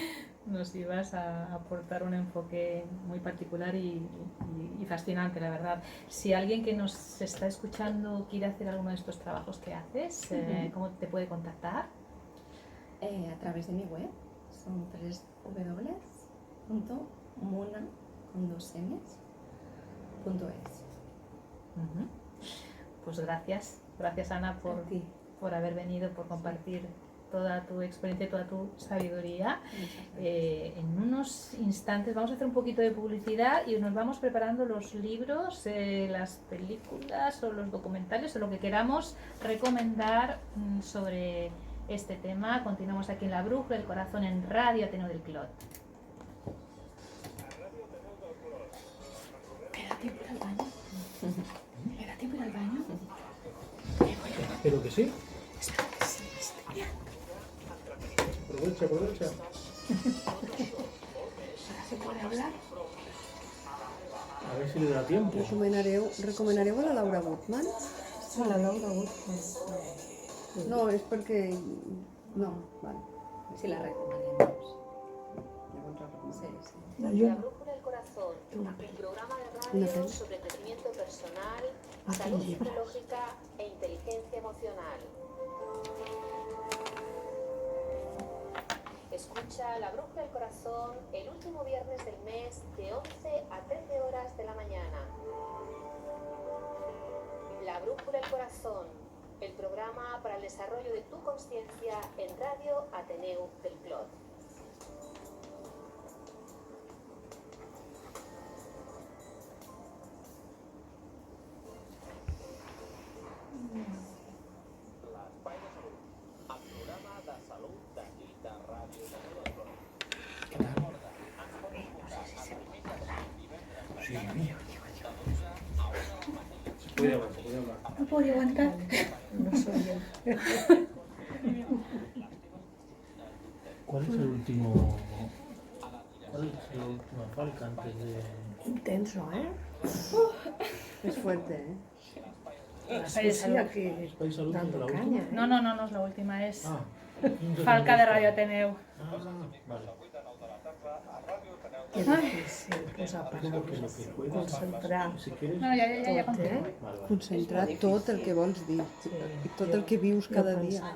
nos ibas a aportar un enfoque muy particular y fascinante, la verdad. Si alguien que nos está escuchando quiere hacer alguno de estos trabajos que haces, ¿cómo te puede contactar? A través de mi web, son www.muna.es. Pues gracias Ana por haber venido, por compartir toda tu experiencia y toda tu sabiduría. En unos instantes vamos a hacer un poquito de publicidad y nos vamos preparando los libros, las películas o los documentales o lo que queramos recomendar sobre este tema. Continuamos aquí en La Brújula del Corazón en Radio Ateneo del Clot. ¿Me da tiempo ir al baño? ¿Me da tiempo ir al baño? Espero que sí. Espero que sí. Aprovecha. ¿Ahora se puede hablar? A ver si le da tiempo. Recomenareu a la Laura Gutman? A la Laura Gutman. No, és perquè... No, vale. Si la recomendamos. Sí. La Brújula del Corazón, Una un peli. programa de Una radio peli. sobre crecimiento personal, Hacen salud libros. psicológica e inteligencia emocional. Escucha La Brújula del Corazón el último viernes del mes de 11 a 13 horas de la mañana. La Brújula del Corazón, el programa para el desarrollo de tu conciencia en Radio Ateneu del Clot. Sí, mía. Puede hablar. No puedo aguantar. No soy yo. ¿Cuál es la última falca antes de...? Intenso, ¿eh? És fuerte, ¿eh? La poesía que ¿País Salud es dando la caña, última? ¿eh? No es la última, es Ah, Falca de Radio Ateneu. Vale. Qué difícil, pues a parar, Que lo que puedes, concentrar. si quieres... No, ya Tot, continúo. ¿eh? Vale. Concentrar tot el que vols dir i tot el que vius cada dia.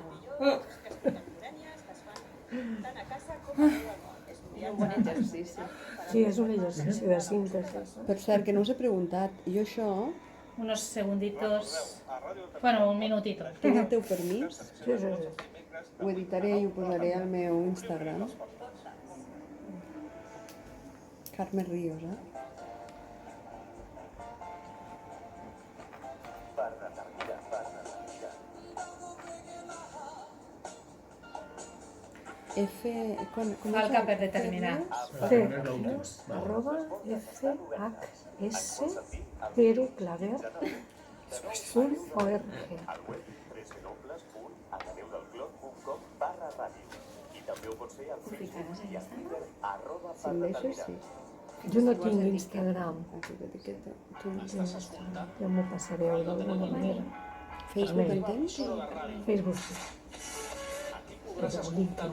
Un bon exercici. Sí, és un exercici de síntesi. Per cert, que no us he preguntat, jo això, Unos segunditos, bueno, un minutito. tinc el teu permís, Sí, sí, sí. ho editaré i ho posaré al meu Instagram. Carme Ríos, Falca per determinar. C@fhs Pere Claver .org. I també ho pots fer al Ficaràs a Instagram? Si em deixes, sí. Jo no tinc Instagram, Aquí t'etiqueta. Tu, ja m'ho passareu d'alguna manera. Facebook en tens? Facebook sí.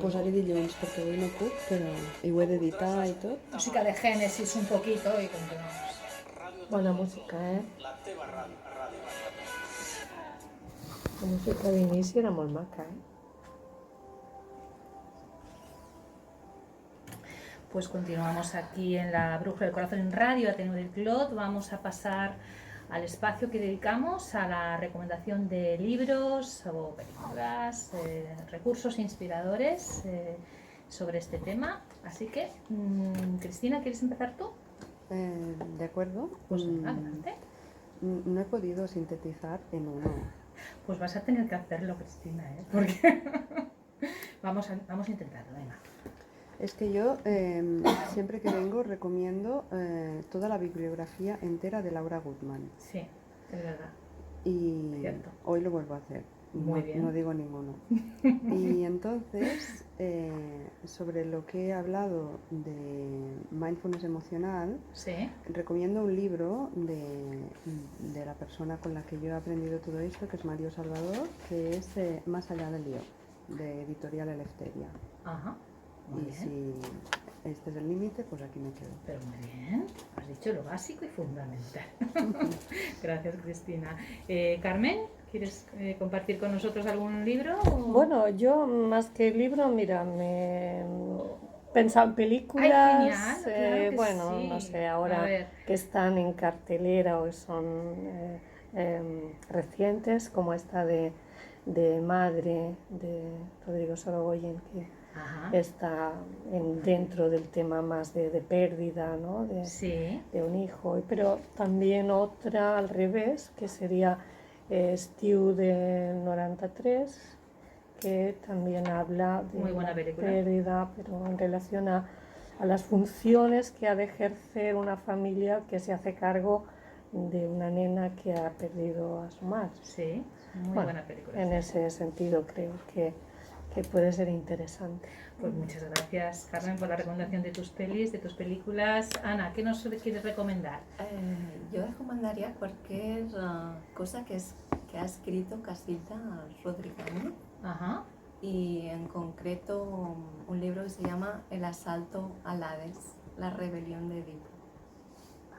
Posaré dilluns perquè avui no puc, però i ho he d'editar i tot. Música de Génesis un poquito y continuamos. Bona música, La música d'inici era molt maca, Pues continuamos aquí en la Brújula del Corazón en Radio Ateneo del Clot. Vamos a pasar al espacio que dedicamos a la recomendación de libros o películas, recursos inspiradores sobre este tema. Así que, Cristina, ¿quieres empezar tú? De acuerdo. Pues adelante. No he podido sintetizar en uno. Pues vas a tener que hacerlo, Cristina, porque vamos a intentarlo, venga. Es que yo siempre que vengo recomiendo toda la bibliografía entera de Laura Gutman. Sí, es verdad. Y Cierto. hoy lo vuelvo a hacer. Muy No- bien. No digo ninguno. Y entonces, sobre lo que he hablado de mindfulness emocional, Sí, recomiendo un libro de la persona con la que yo he aprendido todo esto, que es Mario Salvador, que es Más allá del lío, de Editorial Eleftheria. ajá. Muy Y bien. si este es el límite, pues aquí me quedo. Pero muy bien, has dicho lo básico y fundamental. Gracias, Cristina. Carmen, ¿quieres compartir con nosotros algún libro? Bueno, yo más que libro, mira, me pensaba en películas, Ay, genial, claro que bueno, sí. no sé, A ahora ver. que están en cartelera o que son recientes, como esta de Madre, de Rodrigo Sorogoyen, que Ajá. está dentro del tema más de pérdida, ¿no? Sí, de un hijo, pero también otra al revés, que sería Stew de 93, que también habla de Muy buena la película. pérdida, pero en relación a las funciones que ha de ejercer una familia que se hace cargo de una nena que ha perdido a su madre. sí, muy Bueno, buena película. En ese sentido creo que puede ser interesante. Pues muchas gracias, Carmen, por la recomendación de tus pelis, de tus películas. Ana, ¿qué nos quieres recomendar? Yo recomendaría cualquier cosa que ha escrito Casilda Rodríguez, Ajá. y en concreto un libro que se llama El asalto al Hades, la rebelión de Edipo.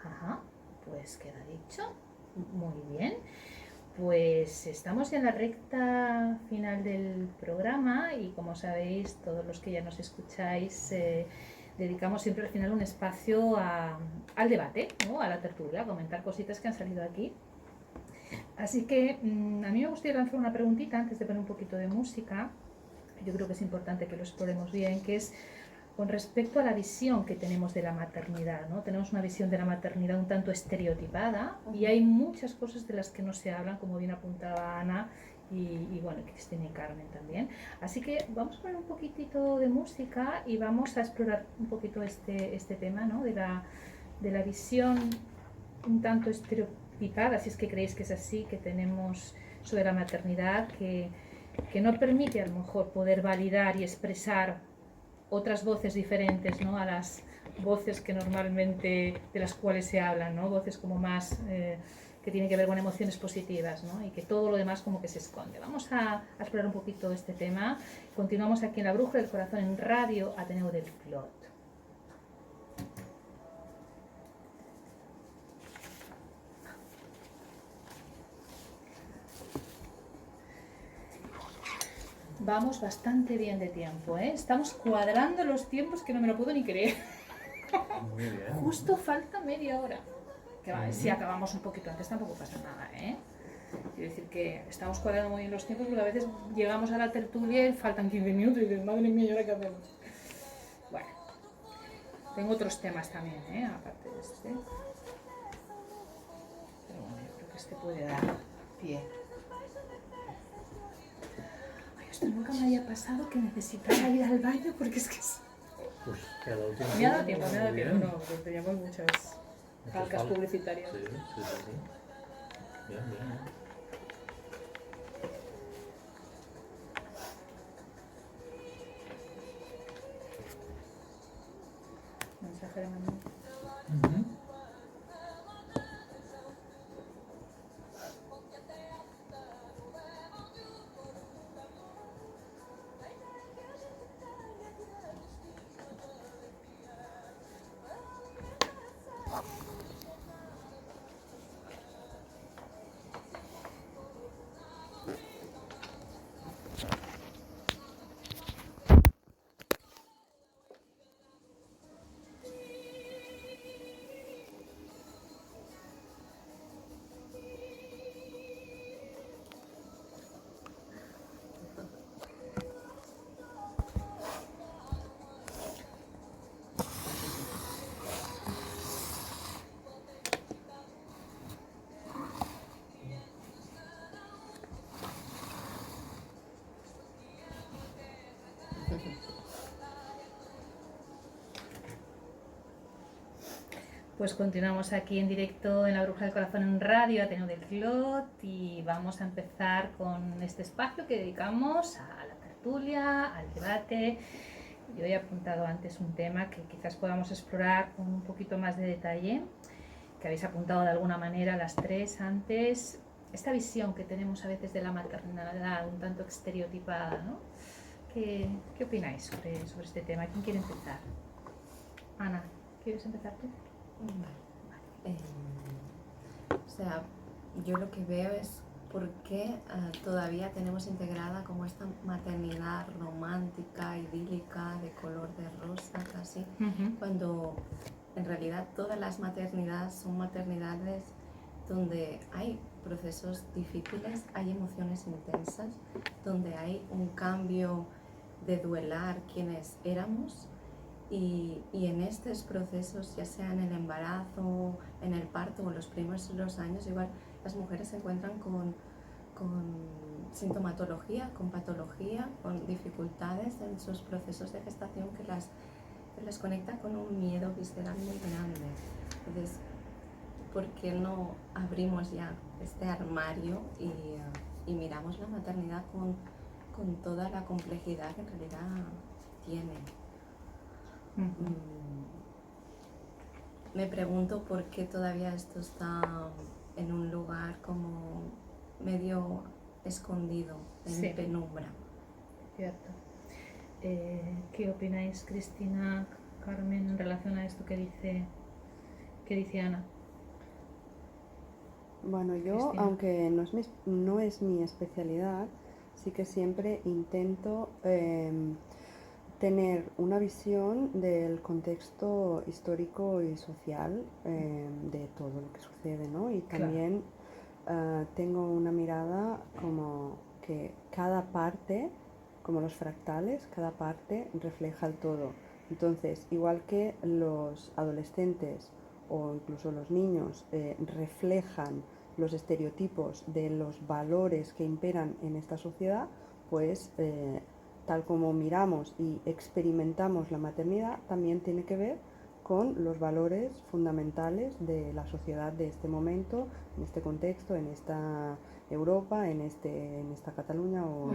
Ajá, pues queda dicho. Muy bien. Pues estamos ya en la recta final del programa y como sabéis, todos los que ya nos escucháis, dedicamos siempre al final un espacio al debate, ¿no? A la tertulia, a comentar cositas que han salido aquí. Así que a mí me gustaría lanzar una preguntita antes de poner un poquito de música. Yo creo que es importante que lo exploremos bien, que es con respecto a la visión que tenemos de la maternidad, ¿no? Tenemos una visión de la maternidad un tanto estereotipada y hay muchas cosas de las que no se hablan, como bien apuntaba Ana y bueno, Cristina y Carmen también. Así que vamos a poner un poquitito de música y vamos a explorar un poquito este tema, ¿no? de la visión un tanto estereotipada, si es que creéis que es así, que tenemos sobre la maternidad, que no permite a lo mejor poder validar y expresar otras voces diferentes, ¿no? A las voces que normalmente de las cuales se hablan, ¿no? Voces como más que tienen que ver con emociones positivas, ¿no? Y que todo lo demás como que se esconde. Vamos a explorar un poquito este tema. Continuamos aquí en la Brújula del Corazón en Radio Ateneo del Clot. Vamos bastante bien de tiempo, ¿eh? Estamos cuadrando los tiempos que no me lo puedo ni creer. Muy bien. Justo falta media hora. Que va, si acabamos un poquito antes tampoco pasa nada, ¿eh? Quiero decir que estamos cuadrando muy bien los tiempos porque a veces llegamos a la tertulia y faltan 15 minutos y dices, madre mía, ¿y ahora qué hacemos? Bueno, tengo otros temas también, ¿eh? Aparte de este. Pero bueno, yo creo que este puede dar pie. Ay, esto nunca me había pasado que necesitaba ir al baño porque es que Pues te ha dado tiempo. me ha dado tiempo, Muy bien. no, porque teníamos muchas calcas publicitarias. Sí, sí, sí, sí. Bien, bien. Mensaje de Manuel. Ujú. Pues continuamos aquí en directo en La Bruja del Corazón en Radio Ateneo del Clot y vamos a empezar con este espacio que dedicamos a la tertulia, al debate. Yo he apuntado antes un tema que quizás podamos explorar con un poquito más de detalle, que habéis apuntado de alguna manera las tres antes. Esta visión que tenemos a veces de la maternidad un tanto estereotipada, ¿no? ¿Qué opináis sobre este tema? ¿Quién quiere empezar? Ana, ¿quieres empezar tú? Vale. O sea, yo lo que veo es por qué todavía tenemos integrada como esta maternidad romántica, idílica, de color de rosa casi, cuando en realidad todas las maternidades son maternidades donde hay procesos difíciles, hay emociones intensas, donde hay un cambio de duelar quienes éramos. Y en estos procesos, ya sea en el embarazo, en el parto o los primeros años, igual las mujeres se encuentran con sintomatología, con patología, con dificultades en sus procesos de gestación que las conecta con un miedo visceral muy grande. Entonces, ¿por qué no abrimos ya este armario y miramos la maternidad con toda la complejidad que en realidad tiene? Me pregunto por qué todavía esto está en un lugar como medio escondido, en penumbra. Cierto. ¿Qué opináis, Cristina, Carmen, en relación a esto que dice Ana? Bueno, yo, Cristina. aunque no es mi especialidad, sí que siempre intento tener una visión del contexto histórico y social de todo lo que sucede, ¿no? Y también tengo una mirada como que cada parte, como los fractales, cada parte refleja el todo. Entonces, igual que los adolescentes o incluso los niños reflejan los estereotipos de los valores que imperan en esta sociedad, pues tal como miramos y experimentamos la maternidad, también tiene que ver con los valores fundamentales de la sociedad de este momento, en este contexto, en esta Europa, en esta Cataluña o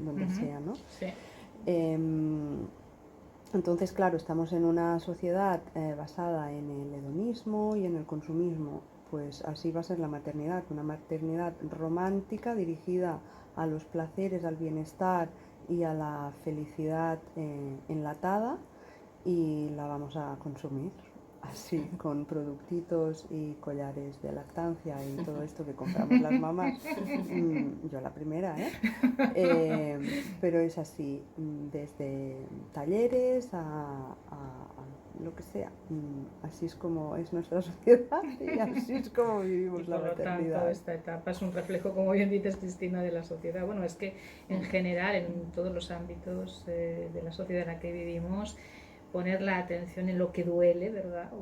donde sea, ¿no? Sí. Entonces, claro, estamos en una sociedad basada en el hedonismo y en el consumismo. Pues así va a ser la maternidad, una maternidad romántica dirigida a los placeres, al bienestar y a la felicidad enlatada, y la vamos a consumir. así, con productitos y collares de lactancia y todo esto que compramos las mamás. Yo la primera, ¿eh? Pero es así, desde talleres a lo que sea. Así es como es nuestra sociedad y así es como vivimos Y la por lo maternidad. tanto, esta etapa es un reflejo, como bien dices, Cristina, de la sociedad. Bueno, es que en general, en todos los ámbitos de la sociedad en la que vivimos, poner la atención en lo que duele, ¿verdad?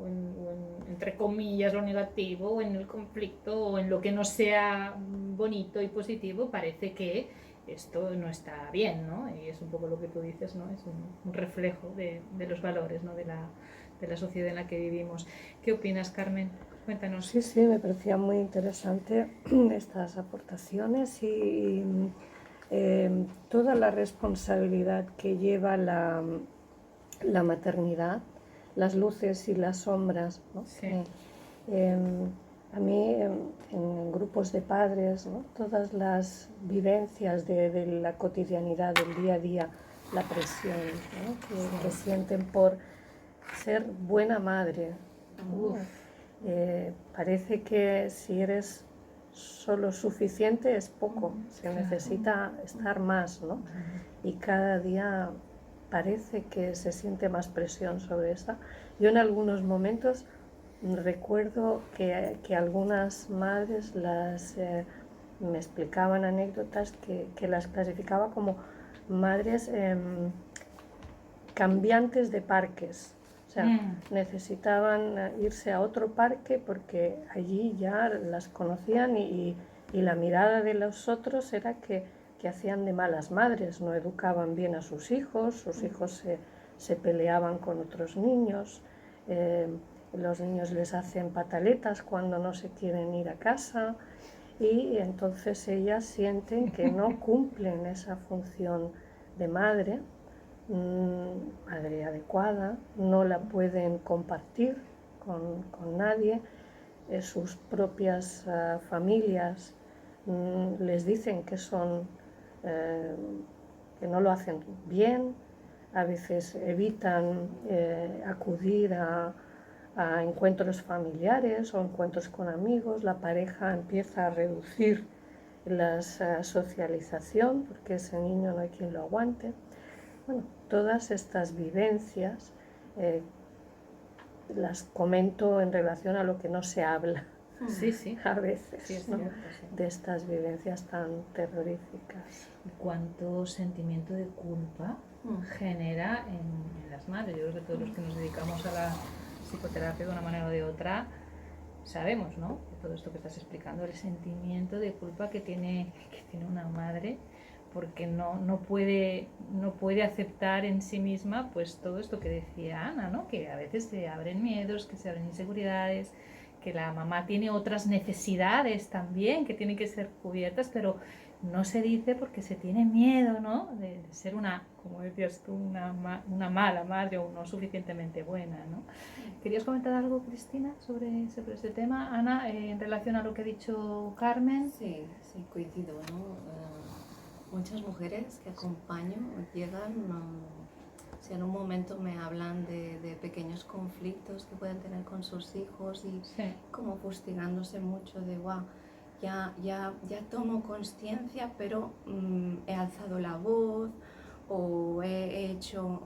Entre comillas, lo negativo, o en el conflicto, o en lo que no sea bonito y positivo, parece que esto no está bien, ¿no? Y es un poco lo que tú dices, ¿no? Es un reflejo de los valores, ¿no? De la sociedad en la que vivimos. ¿Qué opinas, Carmen? Cuéntanos. Sí, sí, me parecía muy interesante estas aportaciones y toda la responsabilidad que lleva la maternidad, las luces y las sombras, ¿no? Sí. A mí, en grupos de padres, ¿no? Todas las vivencias de la cotidianidad, del día a día, la presión, ¿no? que sienten por ser buena madre, ¿no? Parece que si eres solo suficiente es poco, se necesita estar más, ¿no? Y cada día parece que se siente más presión sobre esta. Yo en algunos momentos recuerdo que algunas madres me explicaban anécdotas que las clasificaba como madres cambiantes de parques. O sea, necesitaban irse a otro parque porque allí ya las conocían y la mirada de los otros era que hacían de malas madres, no educaban bien a sus hijos se peleaban con otros niños, los niños les hacen pataletas cuando no se quieren ir a casa y entonces ellas sienten que no cumplen esa función de madre, madre adecuada, no la pueden compartir con nadie, sus propias familias les dicen que que no lo hacen bien, a veces evitan acudir a encuentros familiares o encuentros con amigos, la pareja empieza a reducir la socialización porque ese niño no hay quien lo aguante. Bueno, todas estas vivencias las comento en relación a lo que no se habla Sí, sí. a veces, Sí, es ¿no? cierto, sí. De estas vivencias tan terroríficas. ¿Y cuánto sentimiento de culpa genera en las madres? Yo creo que todos los que nos dedicamos a la psicoterapia de una manera o de otra sabemos, ¿no? Todo esto que estás explicando, el sentimiento de culpa que tiene una madre porque no puede aceptar en sí misma pues todo esto que decía Ana, ¿no? Que a veces se abren miedos, que se abren inseguridades, que la mamá tiene otras necesidades también que tienen que ser cubiertas, pero no se dice porque se tiene miedo, ¿no? De ser una, como decías tú, una mala madre o no suficientemente buena, ¿no? ¿Querías comentar algo, Cristina, sobre ese tema? Ana, en relación a lo que ha dicho Carmen. Sí, coincido, ¿no? Muchas mujeres que acompaño llegan, si en un momento me hablan de pequeños conflictos que pueden tener con sus hijos y Sí. como fustigándose mucho de, guau, ya tomo consciencia, pero he alzado la voz o he hecho...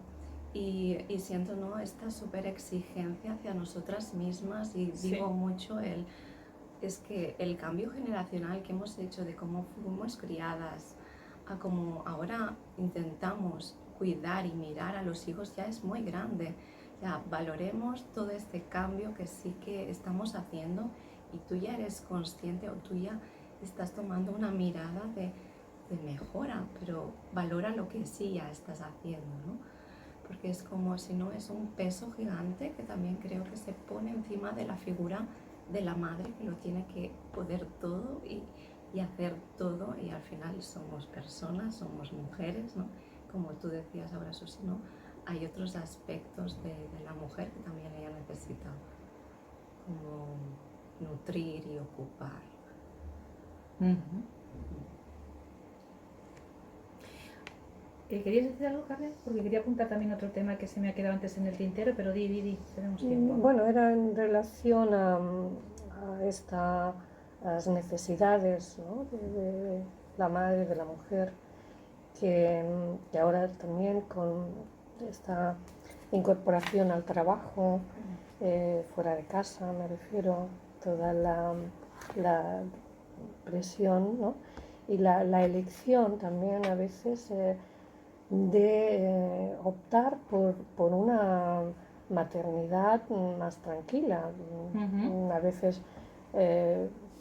Y siento, ¿no? Esta súper exigencia hacia nosotras mismas y digo mucho es que el cambio generacional que hemos hecho de cómo fuimos criadas a cómo ahora intentamos cuidar y mirar a los hijos ya es muy grande. Ya valoremos todo este cambio que sí que estamos haciendo y tú ya eres consciente o tú ya estás tomando una mirada de mejora, pero valora lo que sí ya estás haciendo, ¿no? Porque es como si no es un peso gigante que también creo que se pone encima de la figura de la madre que lo tiene que poder todo y hacer todo, y al final somos personas, somos mujeres, ¿no? Como tú decías ahora, Susi, ¿no? Hay otros aspectos de la mujer que también ella necesita, como nutrir y ocupar. ¿Querías decir algo, Carmen? Porque quería apuntar también otro tema que se me ha quedado antes en el tintero, pero di, tenemos tiempo. Bueno, era en relación a las necesidades, ¿no? de la madre, de la mujer, que ahora también con esta incorporación al trabajo, fuera de casa, me refiero, toda la presión, ¿no? Y la elección también a veces de optar por una maternidad más tranquila, a veces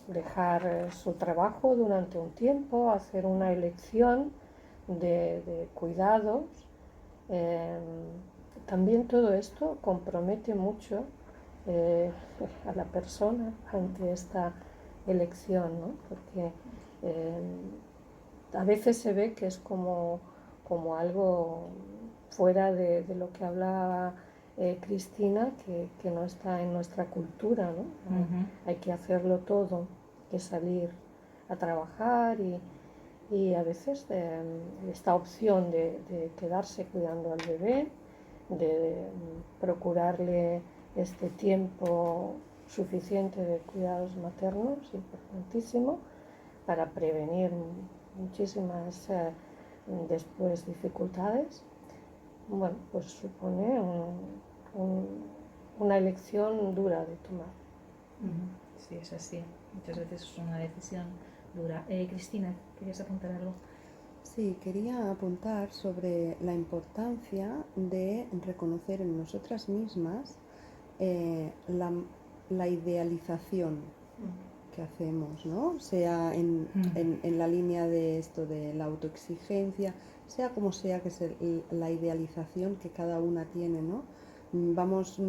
dejar su trabajo durante un tiempo, hacer una elección de cuidados. También todo esto compromete mucho a la persona ante esta elección, ¿no? Porque a veces se ve que es como algo fuera de lo que hablaba Cristina, que no está en nuestra cultura, ¿no? Hay que hacerlo todo, hay que salir a trabajar y a veces esta opción de quedarse cuidando al bebé, de procurarle este tiempo suficiente de cuidados maternos, importantísimo, para prevenir muchísimas después dificultades, bueno, pues supone una elección dura de tomar. Sí, es así. Muchas veces es una decisión dura. Cristina, ¿querías apuntar algo? Sí, quería apuntar sobre la importancia de reconocer en nosotras mismas la idealización que hacemos, ¿no? Sea en la línea de esto de la autoexigencia, sea como sea que es la idealización que cada una tiene, ¿no? Vamos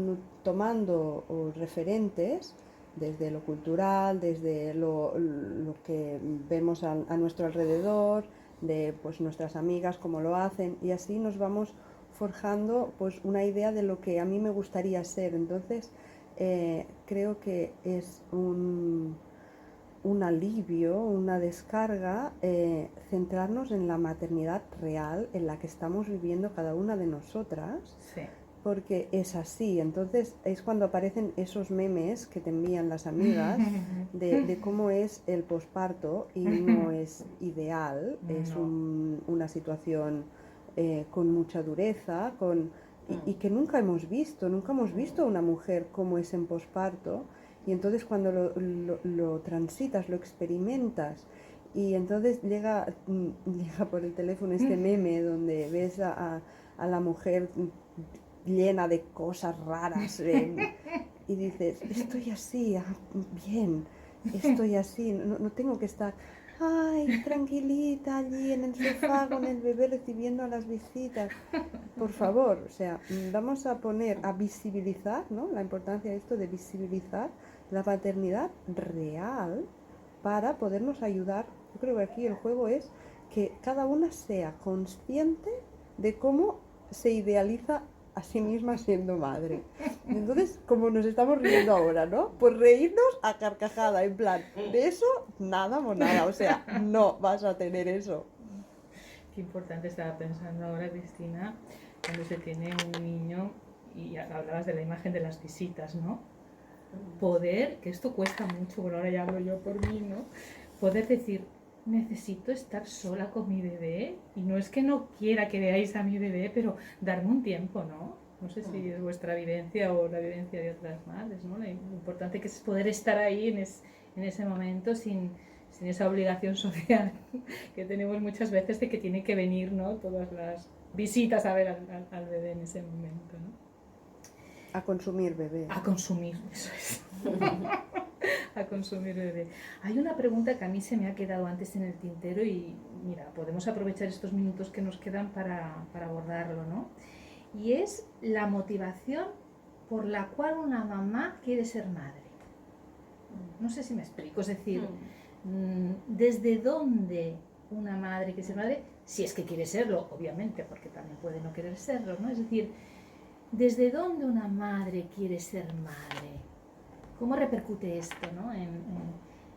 tomando referentes desde lo cultural, desde lo que vemos a nuestro alrededor, de pues nuestras amigas cómo lo hacen, y así nos vamos forjando pues una idea de lo que a mí me gustaría ser. Entonces creo que es un alivio, una descarga, centrarnos en la maternidad real en la que estamos viviendo cada una de nosotras. Sí. Porque es así. Entonces es cuando aparecen esos memes que te envían las amigas de cómo es el posparto, y no es ideal, es una situación con mucha dureza, y que nunca hemos visto a una mujer cómo es en posparto, y entonces cuando lo transitas, lo experimentas, y entonces llega por el teléfono este meme donde ves a la mujer llena de cosas raras y dices, estoy así, bien, estoy así, no tengo que estar, ay, tranquilita allí en el sofá con el bebé recibiendo a las visitas. Por favor, o sea, vamos a visibilizar, ¿no? La importancia de esto de visibilizar la paternidad real para podernos ayudar. Yo creo que aquí el juego es que cada una sea consciente de cómo se idealiza a sí misma siendo madre. Entonces, como nos estamos riendo ahora, ¿no? Pues reírnos a carcajada, en plan, de eso, nada monada, o sea, no vas a tener eso. Qué importante estaba pensando ahora, Cristina, cuando se tiene un niño, y hablabas de la imagen de las visitas, ¿no? Poder, que esto cuesta mucho, bueno, ahora ya hablo yo por mí, ¿no? Poder decir, necesito estar sola con mi bebé, y no es que no quiera que veáis a mi bebé, pero darme un tiempo, ¿no? No sé si es vuestra vivencia o la vivencia de otras madres, ¿no? Lo importante que es poder estar ahí en ese momento sin esa obligación social que tenemos muchas veces de que tiene que venir, ¿no? Todas las visitas a ver al bebé en ese momento, ¿no? A consumir bebé. A consumir, eso es. A consumir bebé. Hay una pregunta que a mí se me ha quedado antes en el tintero y mira, podemos aprovechar estos minutos que nos quedan para abordarlo, ¿no? Y es la motivación por la cual una mamá quiere ser madre. No sé si me explico, es decir, ¿desde dónde una madre quiere ser madre? Si es que quiere serlo, obviamente, porque también puede no querer serlo, ¿no? Es decir, ¿desde dónde una madre quiere ser madre? ¿Cómo repercute esto, ¿no?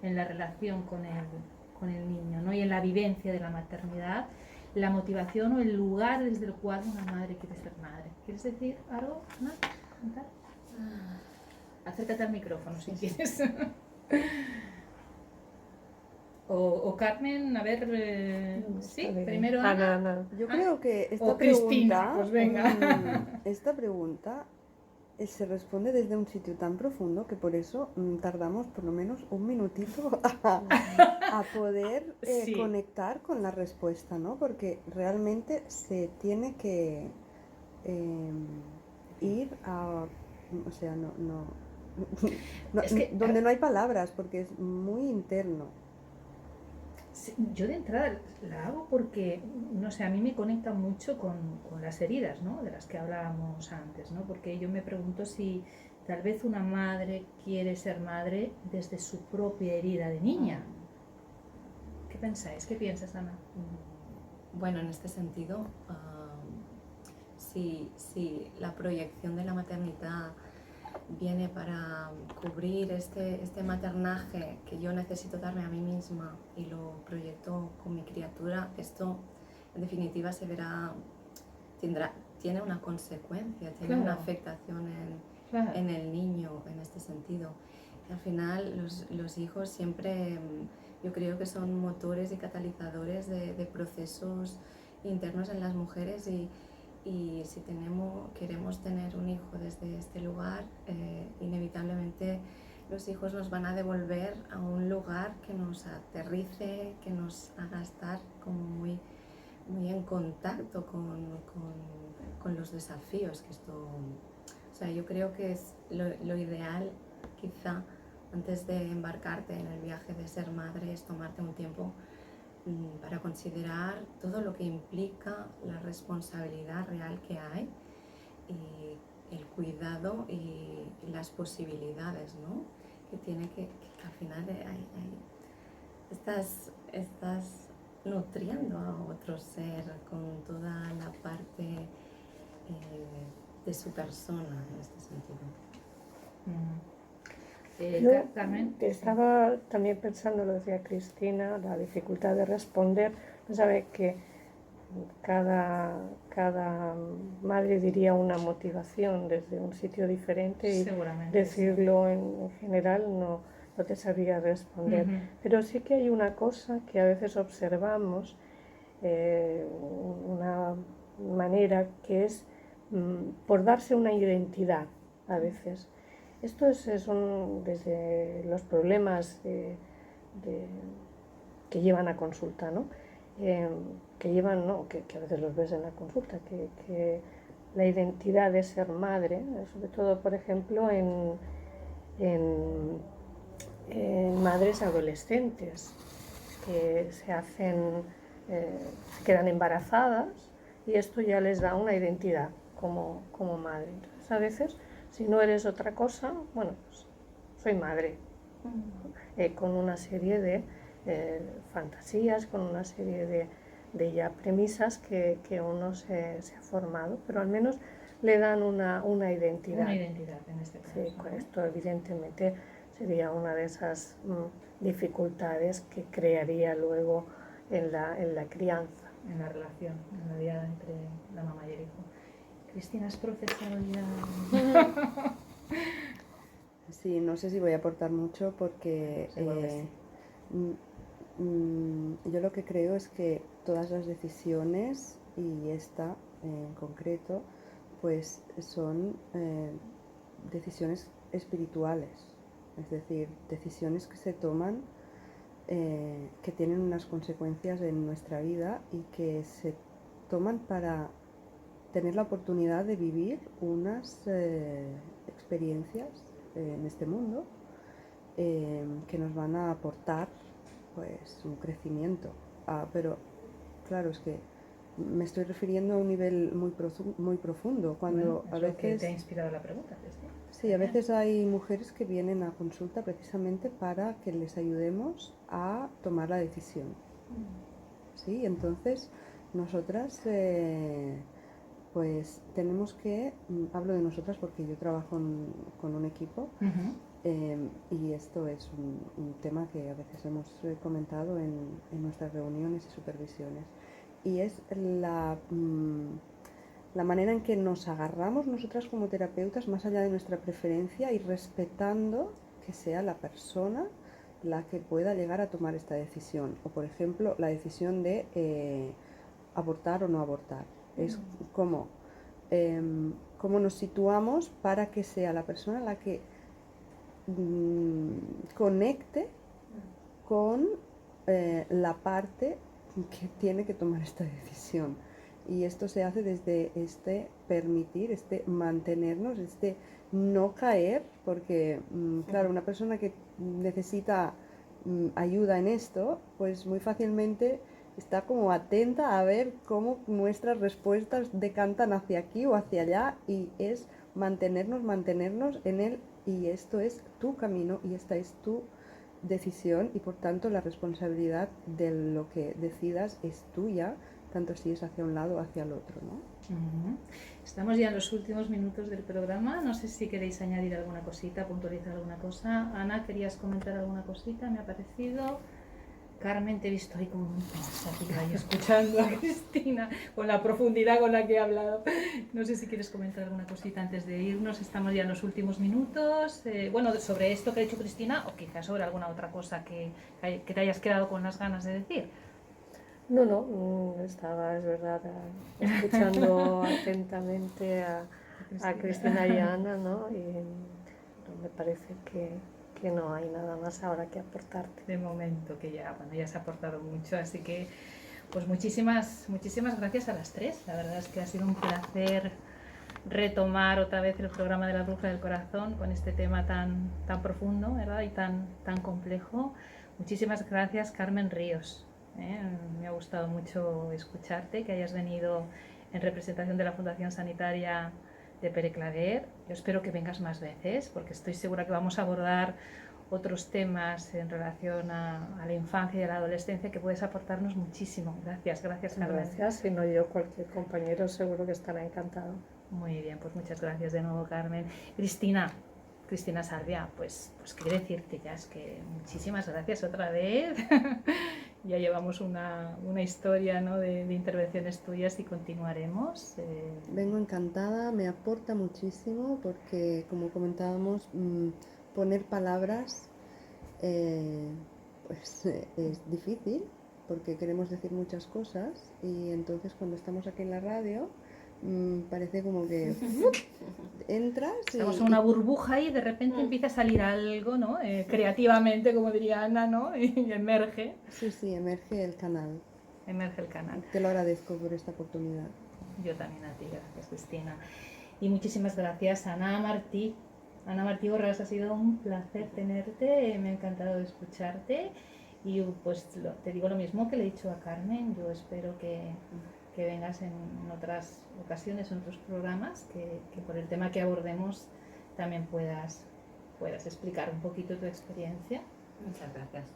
en la relación con el niño, ¿no? Y en la vivencia de la maternidad la motivación o el lugar desde el cual una madre quiere ser madre. ¿Quieres decir algo, Ana? ¿Contar? Acércate al micrófono si quieres. O Carmen, a ver, sí, Está bien. primero Ana. Ana. Yo creo que O Cristina, pues venga. esta pregunta se responde desde un sitio tan profundo que por eso tardamos por lo menos un minutito a poder Sí. conectar con la respuesta, ¿no? Porque realmente se tiene que ir a, o sea, Es que, donde no hay palabras, porque es muy interno. Sí, yo de entrada la hago porque, no sé, a mí me conecta mucho con las heridas, ¿no? De las que hablábamos antes, ¿no? Porque yo me pregunto si tal vez una madre quiere ser madre desde su propia herida de niña. ¿Qué pensáis? ¿Qué piensas, Ana? Bueno, en este sentido, si la proyección de la maternidad viene para cubrir este maternaje que yo necesito darme a mí misma y lo proyecto con mi criatura, esto en definitiva se verá, tiene una consecuencia, tiene una Claro. afectación Claro. en el niño en este sentido. Y al final los hijos siempre, yo creo que son motores y catalizadores de procesos internos en las mujeres y si queremos tener un hijo desde este lugar, inevitablemente los hijos nos van a devolver a un lugar que nos aterrice, que nos haga estar como muy, muy en contacto con los desafíos que esto... O sea, yo creo que es lo ideal, quizá, antes de embarcarte en el viaje de ser madre, es tomarte un tiempo para considerar todo lo que implica la responsabilidad real que hay y el cuidado y las posibilidades, ¿no? Que tiene que al final estás nutriendo a otro ser con toda la parte de su persona en este sentido. Yo Carmen. estaba también pensando, lo decía Cristina, la dificultad de responder. No sabe que cada madre diría una motivación desde un sitio diferente y Seguramente. decirlo en general no te sabría responder. Ujú. Pero sí que hay una cosa que a veces observamos, una manera que es por darse una identidad a veces. Esto es desde los problemas que llevan a consulta, ¿no? Que a veces los ves en la consulta, que la identidad de ser madre, sobre todo, por ejemplo, en madres adolescentes que se quedan embarazadas y esto ya les da una identidad como madre. Entonces, a veces, si no eres otra cosa, bueno, pues soy madre, con una serie de fantasías, con una serie de ya premisas que uno se ha formado, pero al menos le dan una identidad. Una identidad en este caso. Sí, ¿no? esto evidentemente sería una de esas dificultades que crearía luego en la crianza. En la relación, en la vida entre la mamá y el hijo. Cristina, ¿has procesado ya? Sí, no sé si voy a aportar mucho porque Seguro que sí. yo lo que creo es que todas las decisiones, y esta en concreto, pues son decisiones espirituales, es decir, decisiones que se toman, que tienen unas consecuencias en nuestra vida y que se toman para tener la oportunidad de vivir unas experiencias en este mundo que nos van a aportar pues un crecimiento. Pero claro, es que me estoy refiriendo a un nivel muy profundo, cuando Bueno, a es lo que veces... te ha inspirado la pregunta, Cristina. Sí, a veces hay mujeres que vienen a consulta precisamente para que les ayudemos a tomar la decisión. Sí, entonces nosotras pues tenemos que, hablo de nosotras porque yo trabajo con un equipo, y esto es un tema que a veces hemos comentado en nuestras reuniones y supervisiones. y es la manera en que nos agarramos nosotras como terapeutas más allá de nuestra preferencia y respetando que sea la persona la que pueda llegar a tomar esta decisión. O por ejemplo, la decisión de abortar o no abortar. Es cómo nos situamos para que sea la persona la que conecte con la parte que tiene que tomar esta decisión. Y esto se hace desde este permitir, este mantenernos, este no caer, porque claro, una persona que necesita ayuda en esto, pues muy fácilmente está como atenta a ver cómo nuestras respuestas decantan hacia aquí o hacia allá, y es mantenernos en él, y esto es tu camino y esta es tu decisión, y por tanto la responsabilidad de lo que decidas es tuya, tanto si es hacia un lado o hacia el otro, ¿no? Estamos ya en los últimos minutos del programa. No sé si queréis añadir alguna cosita, puntualizar alguna cosa. Ana, ¿querías comentar alguna cosita? Me ha parecido. Carmen, te he visto ahí como muy pensativa y escuchando a Cristina con la profundidad con la que he hablado. No sé si quieres comentar alguna cosita antes de irnos. Estamos ya en los últimos minutos. Bueno, sobre esto que ha dicho Cristina, o quizás sobre alguna otra cosa que te hayas quedado con las ganas de decir. No, estaba, es verdad, escuchando atentamente a Cristina y a Ana, ¿no? Y me parece que no hay nada más ahora que aportarte. De momento, que ya se ha aportado mucho, así que pues muchísimas gracias a las tres. La verdad es que ha sido un placer retomar otra vez el programa de la Brújula del Corazón con este tema tan profundo, ¿verdad? Y tan complejo. Muchísimas gracias, Carmen Ríos. Me ha gustado mucho escucharte, que hayas venido en representación de la Fundación Sanitaria de Pere Claver. Yo espero que vengas más veces, porque estoy segura que vamos a abordar otros temas en relación a la infancia y a la adolescencia que puedes aportarnos muchísimo. Gracias, Carmen. Gracias, si no yo, cualquier compañero seguro que estará encantado. Muy bien, pues muchas gracias de nuevo, Carmen. Cristina Salvia, pues quiero decirte ya es que muchísimas gracias otra vez. Ya llevamos una historia, ¿no?, de intervenciones tuyas y continuaremos. Vengo encantada, me aporta muchísimo porque, como comentábamos, poner palabras pues es difícil porque queremos decir muchas cosas, y entonces cuando estamos aquí en la radio parece como que entras estamos en una burbuja y de repente empieza a salir algo, ¿no? Creativamente, como diría Ana, ¿no? Y emerge. Sí, emerge el canal. Te lo agradezco por esta oportunidad. Yo también a ti, gracias, Cristina. Y muchísimas gracias, Ana Martí. Ana Martí Borras, ha sido un placer tenerte, me ha encantado escucharte, y pues te digo lo mismo que le he dicho a Carmen. Yo espero que vengas en otras ocasiones, en otros programas, que por el tema que abordemos también puedas explicar un poquito tu experiencia. Muchas gracias.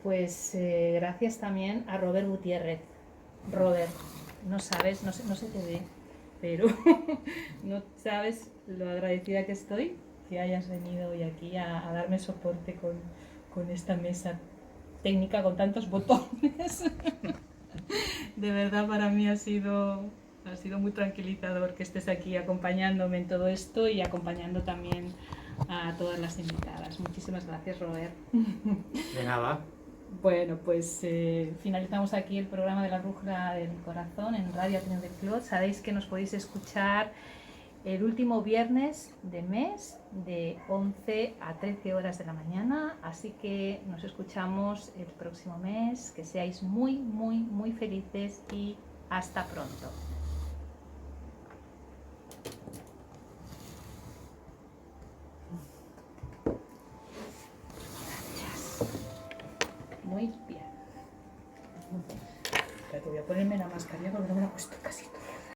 Pues gracias también a Robert Gutiérrez. Robert, no sabes, no se te ve, pero no sabes lo agradecida que estoy que hayas venido hoy aquí a darme soporte con esta mesa técnica con tantos botones. De verdad, para mí ha sido muy tranquilizador que estés aquí acompañándome en todo esto y acompañando también a todas las invitadas. Muchísimas gracias, Robert. De nada. Bueno, pues finalizamos aquí el programa de la Brújula del Corazón en Radio Ateneo del Clot. Sabéis que nos podéis escuchar el último viernes de mes de 11 a 13 horas de la mañana, así que nos escuchamos el próximo mes. Que seáis muy, muy, muy felices y hasta pronto. Gracias. Muy bien. Te voy a ponerme la mascarilla porque no me la he puesto casi todo.